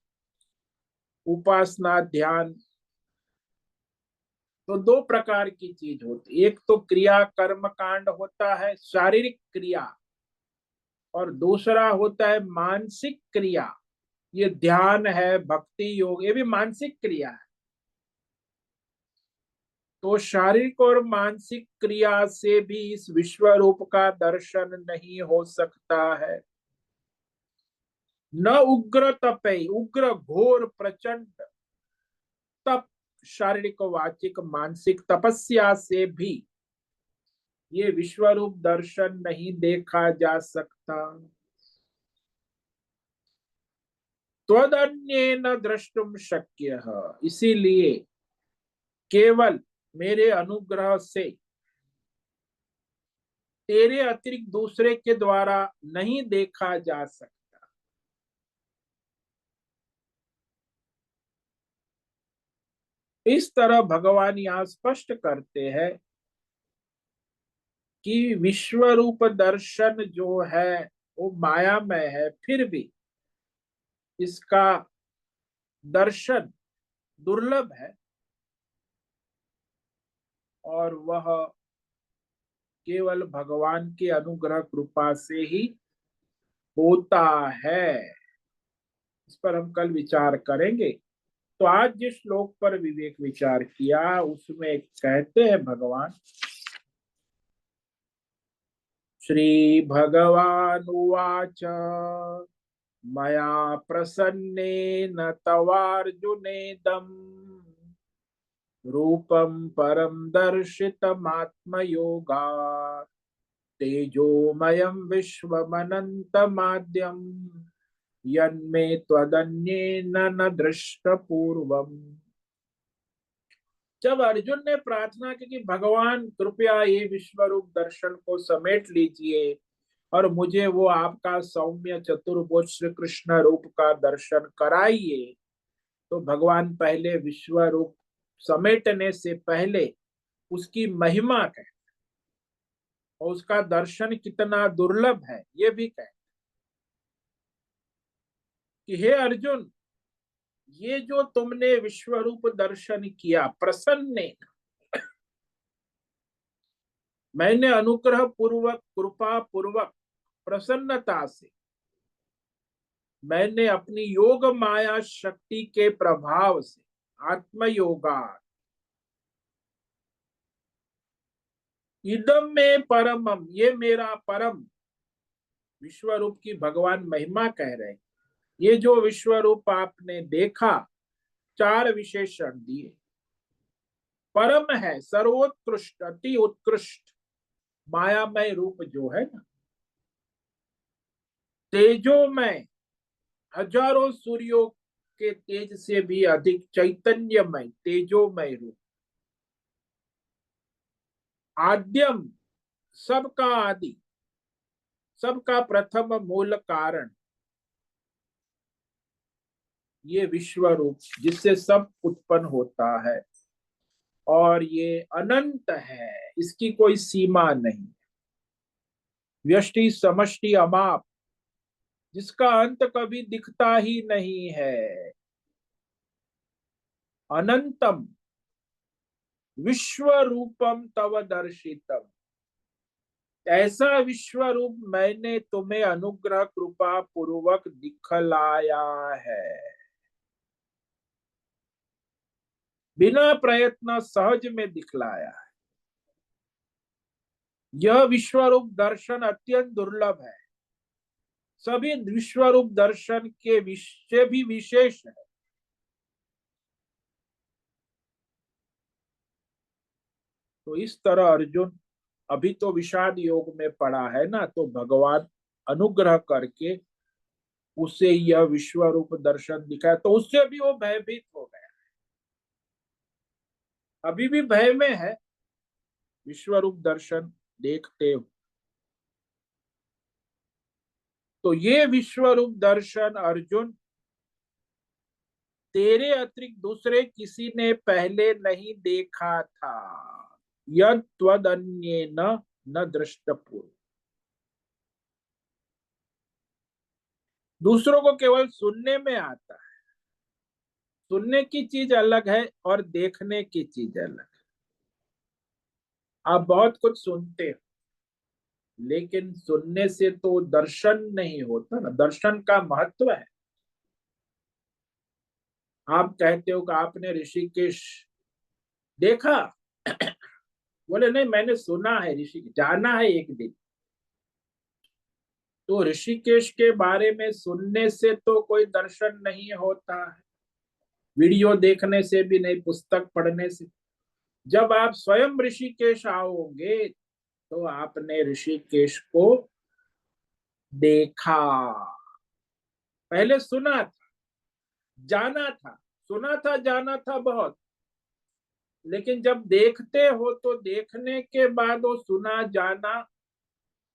Speaker 1: उपासना, ध्यान, तो दो प्रकार की चीज होती, एक तो क्रिया कर्म कांड होता है शारीरिक क्रिया, और दूसरा होता है मानसिक क्रिया, ये ध्यान है, भक्ति योग, ये भी मानसिक क्रिया है। तो शारीरिक और मानसिक क्रिया से भी इस विश्व रूप का दर्शन नहीं हो सकता है। न उग्र तपे, उग्र घोर प्रचंड तप, शारीरिक वाचिक मानसिक तपस्या से भी ये विश्व रूप दर्शन नहीं देखा जा सकता। त्वदन्येन द्रष्टुम शक्य, इसीलिए केवल मेरे अनुग्रह से, तेरे अतिरिक्त दूसरे के द्वारा नहीं देखा जा सकता। इस तरह भगवान यहाँ स्पष्ट करते हैं कि विश्व रूप दर्शन जो है वो मायामय है, फिर भी इसका दर्शन दुर्लभ है, और वह केवल भगवान के अनुग्रह कृपा से ही होता है। इस पर हम कल विचार करेंगे। तो आज जिस श्लोक पर विवेक विचार किया उसमें कहते हैं भगवान, श्री भगवान उवाच मया प्रसन्नेन तवार्जुनेदं रूपं परं दर्शितमात्मयोगात् तेजोमयं विश्वमनन्तमाद्यं यन्मे त्वदन्येन न दृष्टपूर्वम्। जब अर्जुन ने प्रार्थना की कि भगवान कृपया ये विश्व रूप दर्शन को समेट लीजिए और मुझे वो आपका सौम्य चतुर्भुज श्री कृष्ण रूप का दर्शन कराइए, तो भगवान पहले विश्व रूप समेटने से पहले उसकी महिमा कहे और उसका दर्शन कितना दुर्लभ है ये भी कहे कि हे अर्जुन, ये जो तुमने विश्व रूप दर्शन किया प्रसन्न, मैंने अनुग्रह पूर्वक कृपा पूर्वक प्रसन्नता से, मैंने अपनी योग माया शक्ति के प्रभाव से, आत्मयोगा, इदम में परमम, ये मेरा परम, विश्व रूप की भगवान महिमा कह रहे हैं, ये जो विश्व रूप आपने देखा, चार विशेषण दिए, परम है, सर्वोत्कृष्ट, अति उत्कृष्ट, मायामय रूप जो है ना, तेजोमय, हजारों सूर्यों के तेज से भी अधिक चैतन्यमय तेजोमय रूप, आद्यम, सबका आदि, सबका प्रथम मूल कारण, ये विश्व रूप जिससे सब उत्पन्न होता है, और ये अनंत है, इसकी कोई सीमा नहीं, व्यष्टि समष्टि अमाप, जिसका अंत कभी दिखता ही नहीं है, अनंतम विश्व रूपम तव दर्शितम, ऐसा विश्व रूप मैंने तुम्हें अनुग्रह कृपा पूर्वक दिखलाया है, बिना प्रयत्न सहज में दिखलाया है। यह विश्वरूप दर्शन अत्यंत दुर्लभ है, सभी विश्वरूप दर्शन के विषय भी विशेष है। तो इस तरह अर्जुन अभी तो विषाद योग में पड़ा है ना, तो भगवान अनुग्रह करके उसे यह विश्व रूप दर्शन दिखाया, तो उससे भी वो भयभीत हो गया, अभी भी भय में है विश्व रूप दर्शन देखते हो। तो ये विश्व रूप दर्शन अर्जुन तेरे अतिरिक्त दूसरे किसी ने पहले नहीं देखा था, यद त्वदन्येन न दृष्टपूर्व, दूसरों को केवल सुनने में आता है, सुनने की चीज अलग है और देखने की चीज अलग है। आप बहुत कुछ सुनते हो, लेकिन सुनने से तो दर्शन नहीं होता ना, दर्शन का महत्व है। आप कहते हो कि आपने ऋषिकेश देखा, बोले नहीं मैंने सुना है, ऋषिकेश जाना है एक दिन। तो ऋषिकेश के बारे में सुनने से तो कोई दर्शन नहीं होता है, वीडियो देखने से भी नहीं, पुस्तक पढ़ने से। जब आप स्वयं ऋषिकेश आओगे तो आपने ऋषिकेश को देखा, पहले सुना था, जाना था, सुना था जाना था बहुत, लेकिन जब देखते हो तो देखने के बाद वो सुना जाना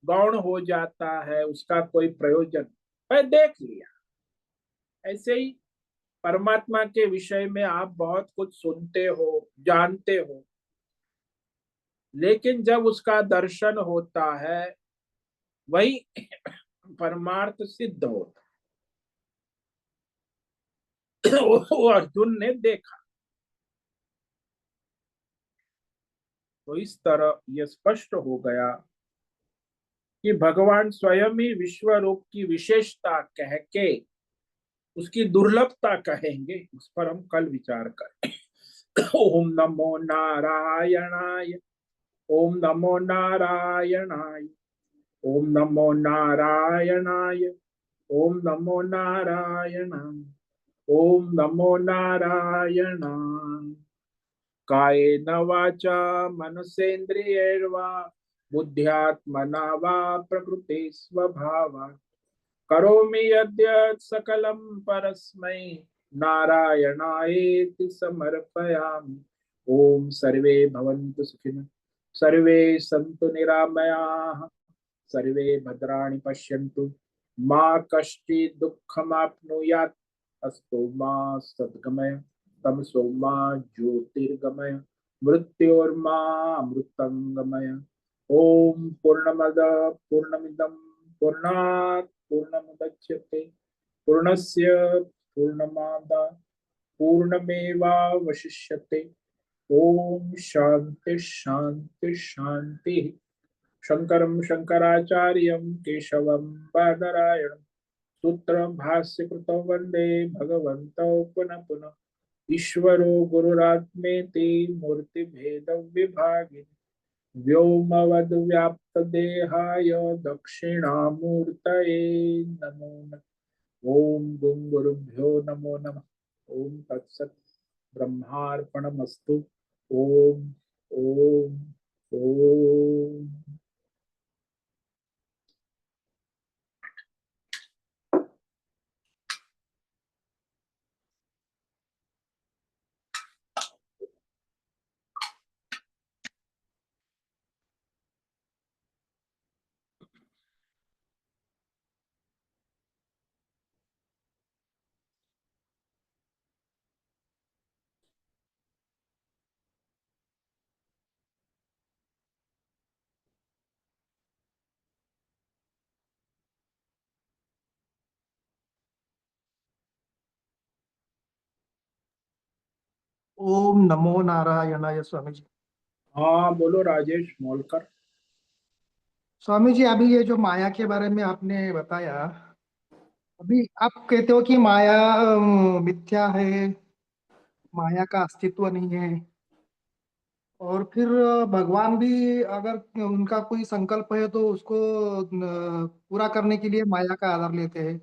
Speaker 1: गौण हो जाता है, उसका कोई प्रयोजन, मैं देख लिया। ऐसे ही परमात्मा के विषय में आप बहुत कुछ सुनते हो, जानते हो, लेकिन जब उसका दर्शन होता है वही परमार्थ सिद्ध होता है। वो अर्जुन ने देखा। तो इस तरह यह स्पष्ट हो गया कि भगवान स्वयं ही विश्व रूप की विशेषता कह के उसकी दुर्लभता कहेंगे, उस पर हम कल विचार करें। ओम नमो नारायणाय, ओम नमो नारायणाय, ओम नमो नारायणाय, ओम नमो नारायणाय, ओम नमो नारायणाय। कायेन वाचा मनसेन्द्रियैर्वा बुद्ध्यात्मना वा प्रकृते स्वभावात् करोमि यद्यत् सकलं परस्मै नारायणायेति समर्पयामि। ओम सर्वे भवन्तु सुखिनः, सर्वे सन्तु निरामयाः, सर्वे भद्राणि पश्यन्तु, मा कश्चित् दुःखमाप्नुयात्, अस्तु मा सद्गमय, तमसो मा ज्योतिर्गमय, मृत्योर्मा अमृतंगमय। ओम पूर्णमद पूर्णमिदं पूर्णात् पूर्णमुदच्यते, पूर्णस्य पूर्णमादाय पूर्णमेवावशिष्यते। ओम शांति शांति शांति। शंकरं शंकराचार्यं केशवं बादरायणं सूत्रं भाष्यकृतौ वन्दे भगवन्तौ पुनः पुनः। ईश्वरो गुरुरात्मेति मूर्तिभेदविभागिने व्योमवद्व्याप्तदेहाय दक्षिणामूर्तये नमो नमः। ओम गुरुभ्यो नमो नमः। ओम तत्सत्। ब्रह्मार्पणमस्तु। ओम ओम ओम।
Speaker 2: ओम नमो नारायणाय स्वामी जी।
Speaker 1: हाँ बोलो राजेश मोलकर।
Speaker 2: स्वामी जी, अभी ये जो माया के बारे में आपने बताया, अभी आप कहते हो कि माया मिथ्या है, माया का अस्तित्व नहीं है। और फिर भगवान भी अगर उनका कोई संकल्प है तो उसको पूरा करने के लिए माया का आधार लेते हैं।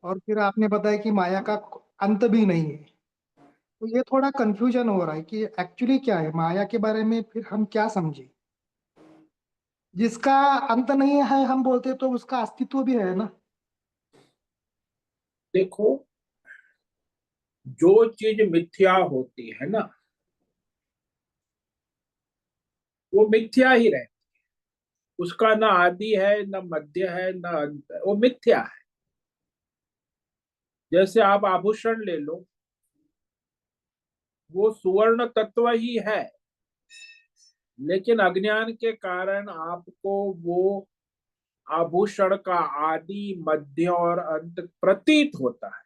Speaker 2: और फिर आपने बताया कि माया का अंत भी नहीं है। तो ये थोड़ा कंफ्यूजन हो रहा है कि एक्चुअली क्या है माया के बारे में, फिर हम क्या समझे। जिसका अंत नहीं है हम बोलते तो उसका अस्तित्व भी है ना।
Speaker 1: देखो, जो चीज मिथ्या होती है ना, वो मिथ्या ही रहती। उसका ना आदि है, ना मध्य है, ना अंत है, वो मिथ्या है। जैसे आप आभूषण ले लो, वो सुवर्ण तत्व ही है, लेकिन अज्ञान के कारण आपको वो आभूषण का आदि मध्य और अंत प्रतीत होता है।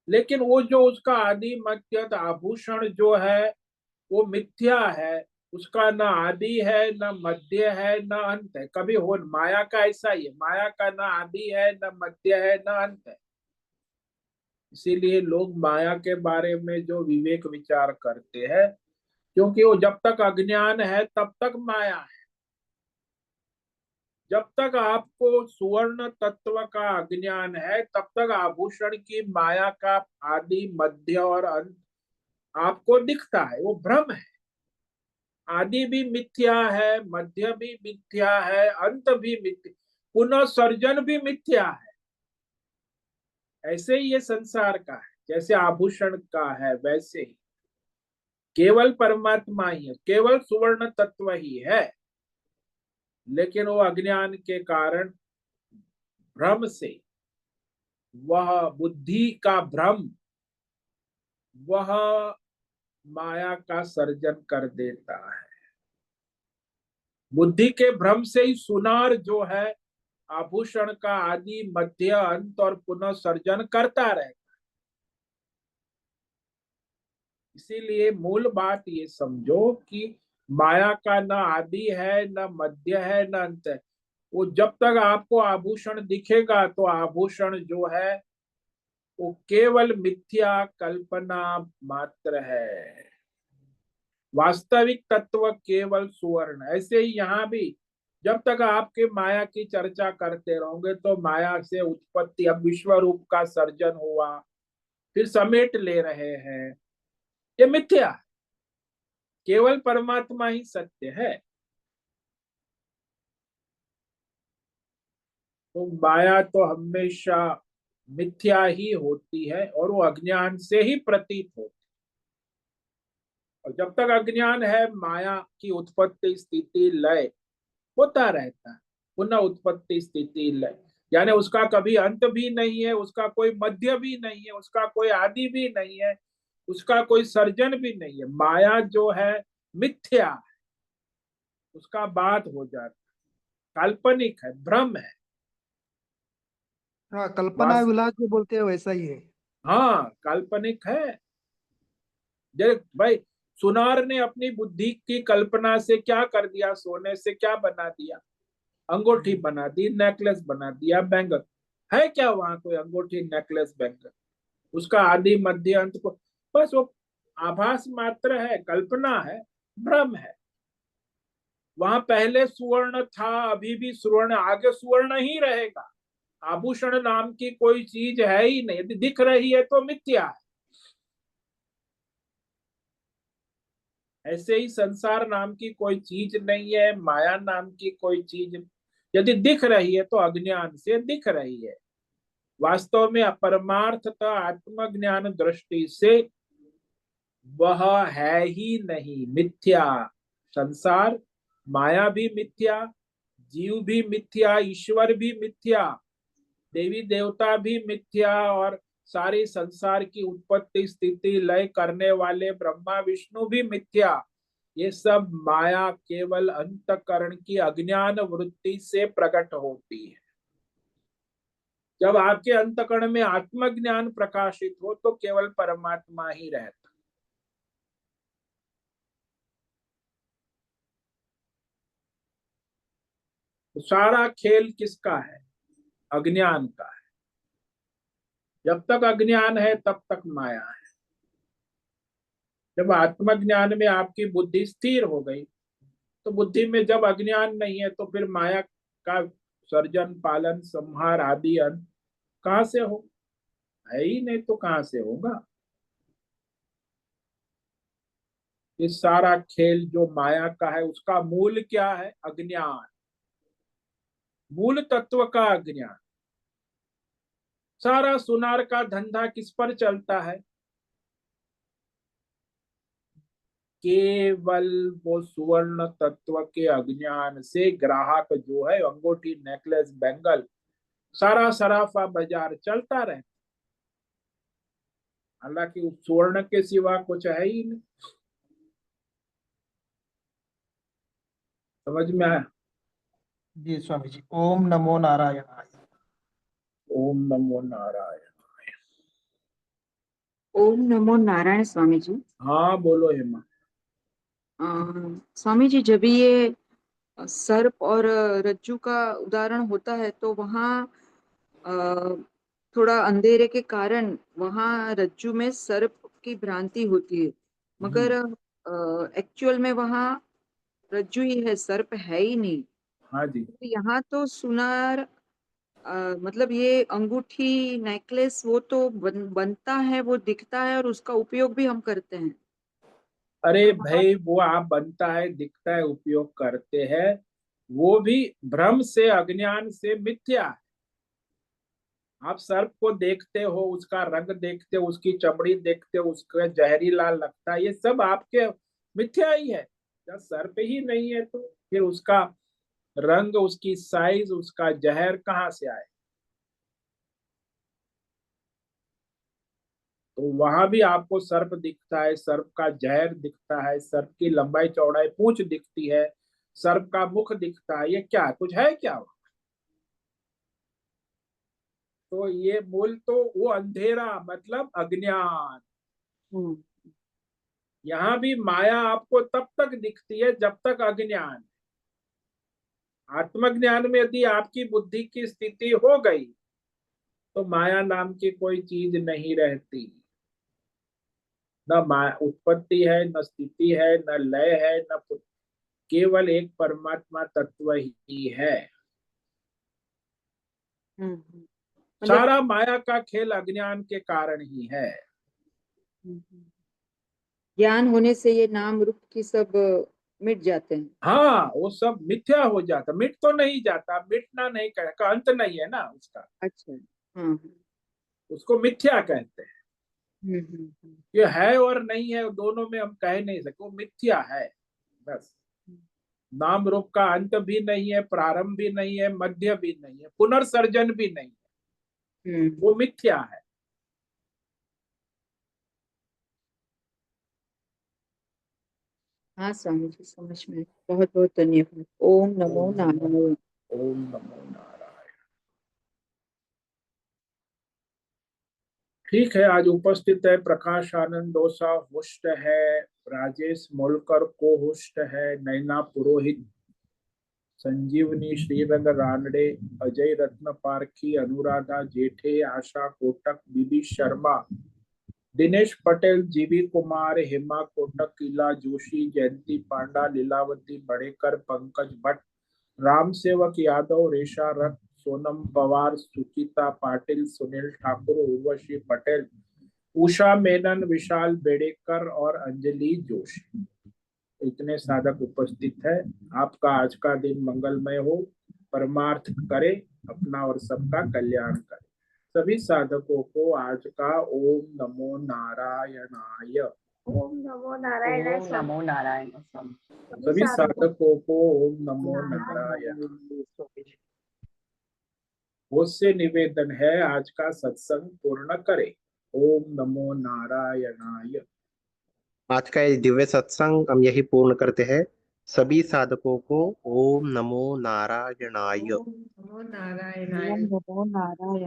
Speaker 1: लेकिन वो जो उसका आदि मध्य आभूषण जो है, वो मिथ्या है। उसका न आदि है, न मध्य है, न अंत है। कभी हो, माया का ऐसा ही है, माया का न आदि है, न मध्य है, न अंत है। इसीलिए लोग माया के बारे में जो विवेक विचार करते हैं, क्योंकि वो जब तक अज्ञान है तब तक माया है। जब तक आपको सुवर्ण तत्व का अज्ञान है तब तक आभूषण की माया का आदि मध्य और अंत आपको दिखता है, वो भ्रम है। आदि भी मिथ्या है, मध्य भी मिथ्या है, अंत भी मिथ्या, पुनः सर्जन भी मिथ्या है। ऐसे ही ये संसार का है, जैसे आभूषण का है वैसे ही केवल परमात्मा ही है, केवल सुवर्ण तत्व ही है। लेकिन वो अज्ञान के कारण, भ्रम से, वह बुद्धि का भ्रम, वह माया का सर्जन कर देता है। बुद्धि के भ्रम से ही सुनार जो है आभूषण का आदि मध्य अंत और पुनः सर्जन करता रहे। इसीलिए मूल बात ये समझो कि माया का न आदि है, न मध्य है, न अंत है। वो जब तक आपको आभूषण दिखेगा तो आभूषण जो है वो केवल मिथ्या कल्पना मात्र है। वास्तविक तत्व केवल सुवर्ण। ऐसे ही यहाँ भी जब तक आपके माया की चर्चा करते रहोगे तो माया से उत्पत्ति, अब विश्व रूप का सर्जन हुआ, फिर समेट ले रहे हैं, ये मिथ्या है। केवल परमात्मा ही सत्य है। तो माया तो हमेशा मिथ्या ही होती है और वो अज्ञान से ही प्रतीत होती है। और जब तक अज्ञान है, माया की उत्पत्ति स्थिति लय होता रहता है। पुनः उत्पत्ति स्थिति लय, यानी उसका कभी अंत भी नहीं है, उसका कोई मध्य भी नहीं है, उसका कोई आदि भी नहीं है, उसका कोई सर्जन भी नहीं है। माया जो है मिथ्या है, उसका बात हो जाता है, काल्पनिक है, भ्रम है।
Speaker 2: हाँ, कल्पना
Speaker 1: वास
Speaker 2: विलास जो बोलते हैं वैसा ही है।
Speaker 1: हाँ, काल्पनिक है। देख भाई, सुनार ने अपनी बुद्धि की कल्पना से क्या कर दिया, सोने से क्या बना दिया, अंगूठी बना दी, नेकलेस बना दिया, बैंगल। है क्या वहां कोई अंगूठी, नेकलेस, बैंगल? उसका आदि मध्य अंत को बस वो आभास मात्र है, कल्पना है, भ्रम है। वहां पहले सुवर्ण था, अभी भी सुवर्ण, आगे सुवर्ण ही रहेगा। आभूषण नाम की कोई चीज है ही नहीं। यदि दिख रही है तो मिथ्या है। ऐसे ही संसार नाम की कोई चीज नहीं है, माया नाम की कोई चीज यदि दिख रही है तो अज्ञान से दिख रही है। वास्तव में अपरमार्थता आत्मज्ञान दृष्टि से वह है ही नहीं, मिथ्या। संसार, माया भी मिथ्या, जीव भी मिथ्या, ईश्वर भी मिथ्या, देवी देवता भी मिथ्या, और सारी संसार की उत्पत्ति स्थिति लय करने वाले ब्रह्मा विष्णु भी मिथ्या। ये सब माया केवल अंतकरण की अज्ञान वृत्ति से प्रकट होती है। जब आपके अंतकरण में आत्मज्ञान प्रकाशित हो तो केवल परमात्मा ही रहता। तो सारा खेल किसका है? अज्ञान का है। जब तक अज्ञान है तब तक माया है। जब आत्मज्ञान में आपकी बुद्धि स्थिर हो गई, तो बुद्धि में जब अज्ञान नहीं है, तो फिर माया का सर्जन, पालन, संहार आदि अंत कहां से हो? है ही नहीं तो कहां से होगा? ये सारा खेल जो माया का है, उसका मूल क्या है? अज्ञान। मूल तत्व का अज्ञान। सारा सुनार का धंधा किस पर चलता है? केवल वो सुवर्ण तत्व के अज्ञान से ग्राहक जो है, अंगूठी, नेकलेस, बैंगल, सारा सराफा बाजार चलता रहे। हालांकि उस स्वर्ण के सिवा कुछ है ही नहीं। समझ में आया?
Speaker 2: जी स्वामी जी, ओम नमो नारायणाय।
Speaker 1: ओम नमो नारायण।
Speaker 3: ओम नमो नारायण स्वामी जी।
Speaker 1: हाँ बोलो हेमा।
Speaker 3: स्वामी जी, जब ये सर्प और रज्जू का उदाहरण होता है तो वहाँ थोड़ा अंधेरे के कारण वहाँ रज्जू में सर्प की भ्रांति होती है, मगर एक्चुअल में वहाँ रज्जू ही है, सर्प है ही नहीं।
Speaker 1: हाँ जी।
Speaker 3: तो यहाँ तो सुनार मतलब ये अंगूठी, नेकलेस वो तो बनता है, वो दिखता है और उसका उपयोग भी हम करते हैं।
Speaker 1: अरे
Speaker 3: और वहाँ
Speaker 1: भाई, वो आप बनता है, दिखता है, उपयोग करते हैं, वो भी भ्रम से, अज्ञान से, मिथ्या है। आप सर्प को देखते हो, उसका रंग देखते हो, उसकी चमड़ी देखते हो, उसका जहरीला लगता है, ये सब आपके मिथ्या ही है। जब सर्प ही नहीं है तो फिर उसका रंग, उसकी साइज, उसका जहर कहाँ से आए? तो वहां भी आपको सर्प दिखता है, सर्प का जहर दिखता है, सर्प की लंबाई चौड़ाई पूंछ दिखती है, सर्प का मुख दिखता है। ये क्या कुछ है क्या? तो ये मूल तो वो अंधेरा, मतलब अज्ञान।
Speaker 3: हम्म,
Speaker 1: यहाँ भी माया आपको तब तक दिखती है जब तक अज्ञान। आत्मज्ञान में यदि आपकी बुद्धि की स्थिति हो गई, तो माया नाम की कोई चीज नहीं रहती। न माया उत्पत्ति है, न स्थिति है, न लय है, न केवल एक परमात्मा तत्व ही है।
Speaker 3: मतलब
Speaker 1: सारा माया का खेल अज्ञान के कारण ही है।
Speaker 3: ज्ञान होने से ये नाम रूप की सब मिट जाते हैं।
Speaker 1: हाँ, वो सब मिथ्या हो जाता, मिट तो नहीं जाता, मिटना नहीं, का अंत नहीं है ना उसका।
Speaker 3: अच्छा। हाँ।
Speaker 1: उसको मिथ्या कहते हैं।
Speaker 3: हम्म हम्म हम्म
Speaker 1: ये है और नहीं है, दोनों में हम कह नहीं सकते, वो मिथ्या है बस। नाम रूप का अंत भी नहीं है, प्रारंभ भी नहीं है, मध्य भी नहीं है, पुनर्सर्जन भी नहीं है,
Speaker 3: हम्म।
Speaker 1: वो मिथ्या है।
Speaker 3: हाँ स्वामी जी, समझ में। बहुत बहुत धन्यवाद। ओम नमो
Speaker 1: ओम
Speaker 3: नारायण।
Speaker 1: ओम नमो नारायण। ठीक है, आज उपस्थित है प्रकाश आनंद डोसा, होस्ट है राजेश मोलकर, को होस्ट है नैना पुरोहित, संजीवनी श्रीरंग रानडे, अजय रत्न पारखी, अनुराधा जेठे, आशा कोटक, बीबी शर्मा, दिनेश पटेल, जीवी कुमार, हेमा कोटक, इला जोशी, जयंती पांडा, लीलावती बड़ेकर, पंकज भट्ट, राम सेवक यादव, रेशा रथ, सोनम पवार, सुचिता पाटिल, सुनील ठाकुर, उर्वशी पटेल, उषा मेनन, विशाल बेड़ेकर और अंजलि जोशी। इतने साधक उपस्थित है। आपका आज का दिन मंगलमय हो, परमार्थ करे, अपना और सबका कल्याण करे। सभी साधकों को आज का ओम नमो नारायणाय।
Speaker 4: ओम नमो नारायण
Speaker 5: ओम नमो नारायण स्वामी।
Speaker 4: सभी
Speaker 1: सभी
Speaker 4: साधकों
Speaker 1: साधकों को ओम नमो नारायण।
Speaker 2: स्वामी जी।
Speaker 1: मुझसे निवेदन है, आज का सत्संग पूर्ण करे। ओम नमो नारायणाय।
Speaker 6: आज का ये दिव्य सत्संग हम यही पूर्ण करते हैं। सभी साधकों को ओम नमो नारायणाय।
Speaker 4: ओम नमो नारायणाय।
Speaker 3: ओम नमो नारायण।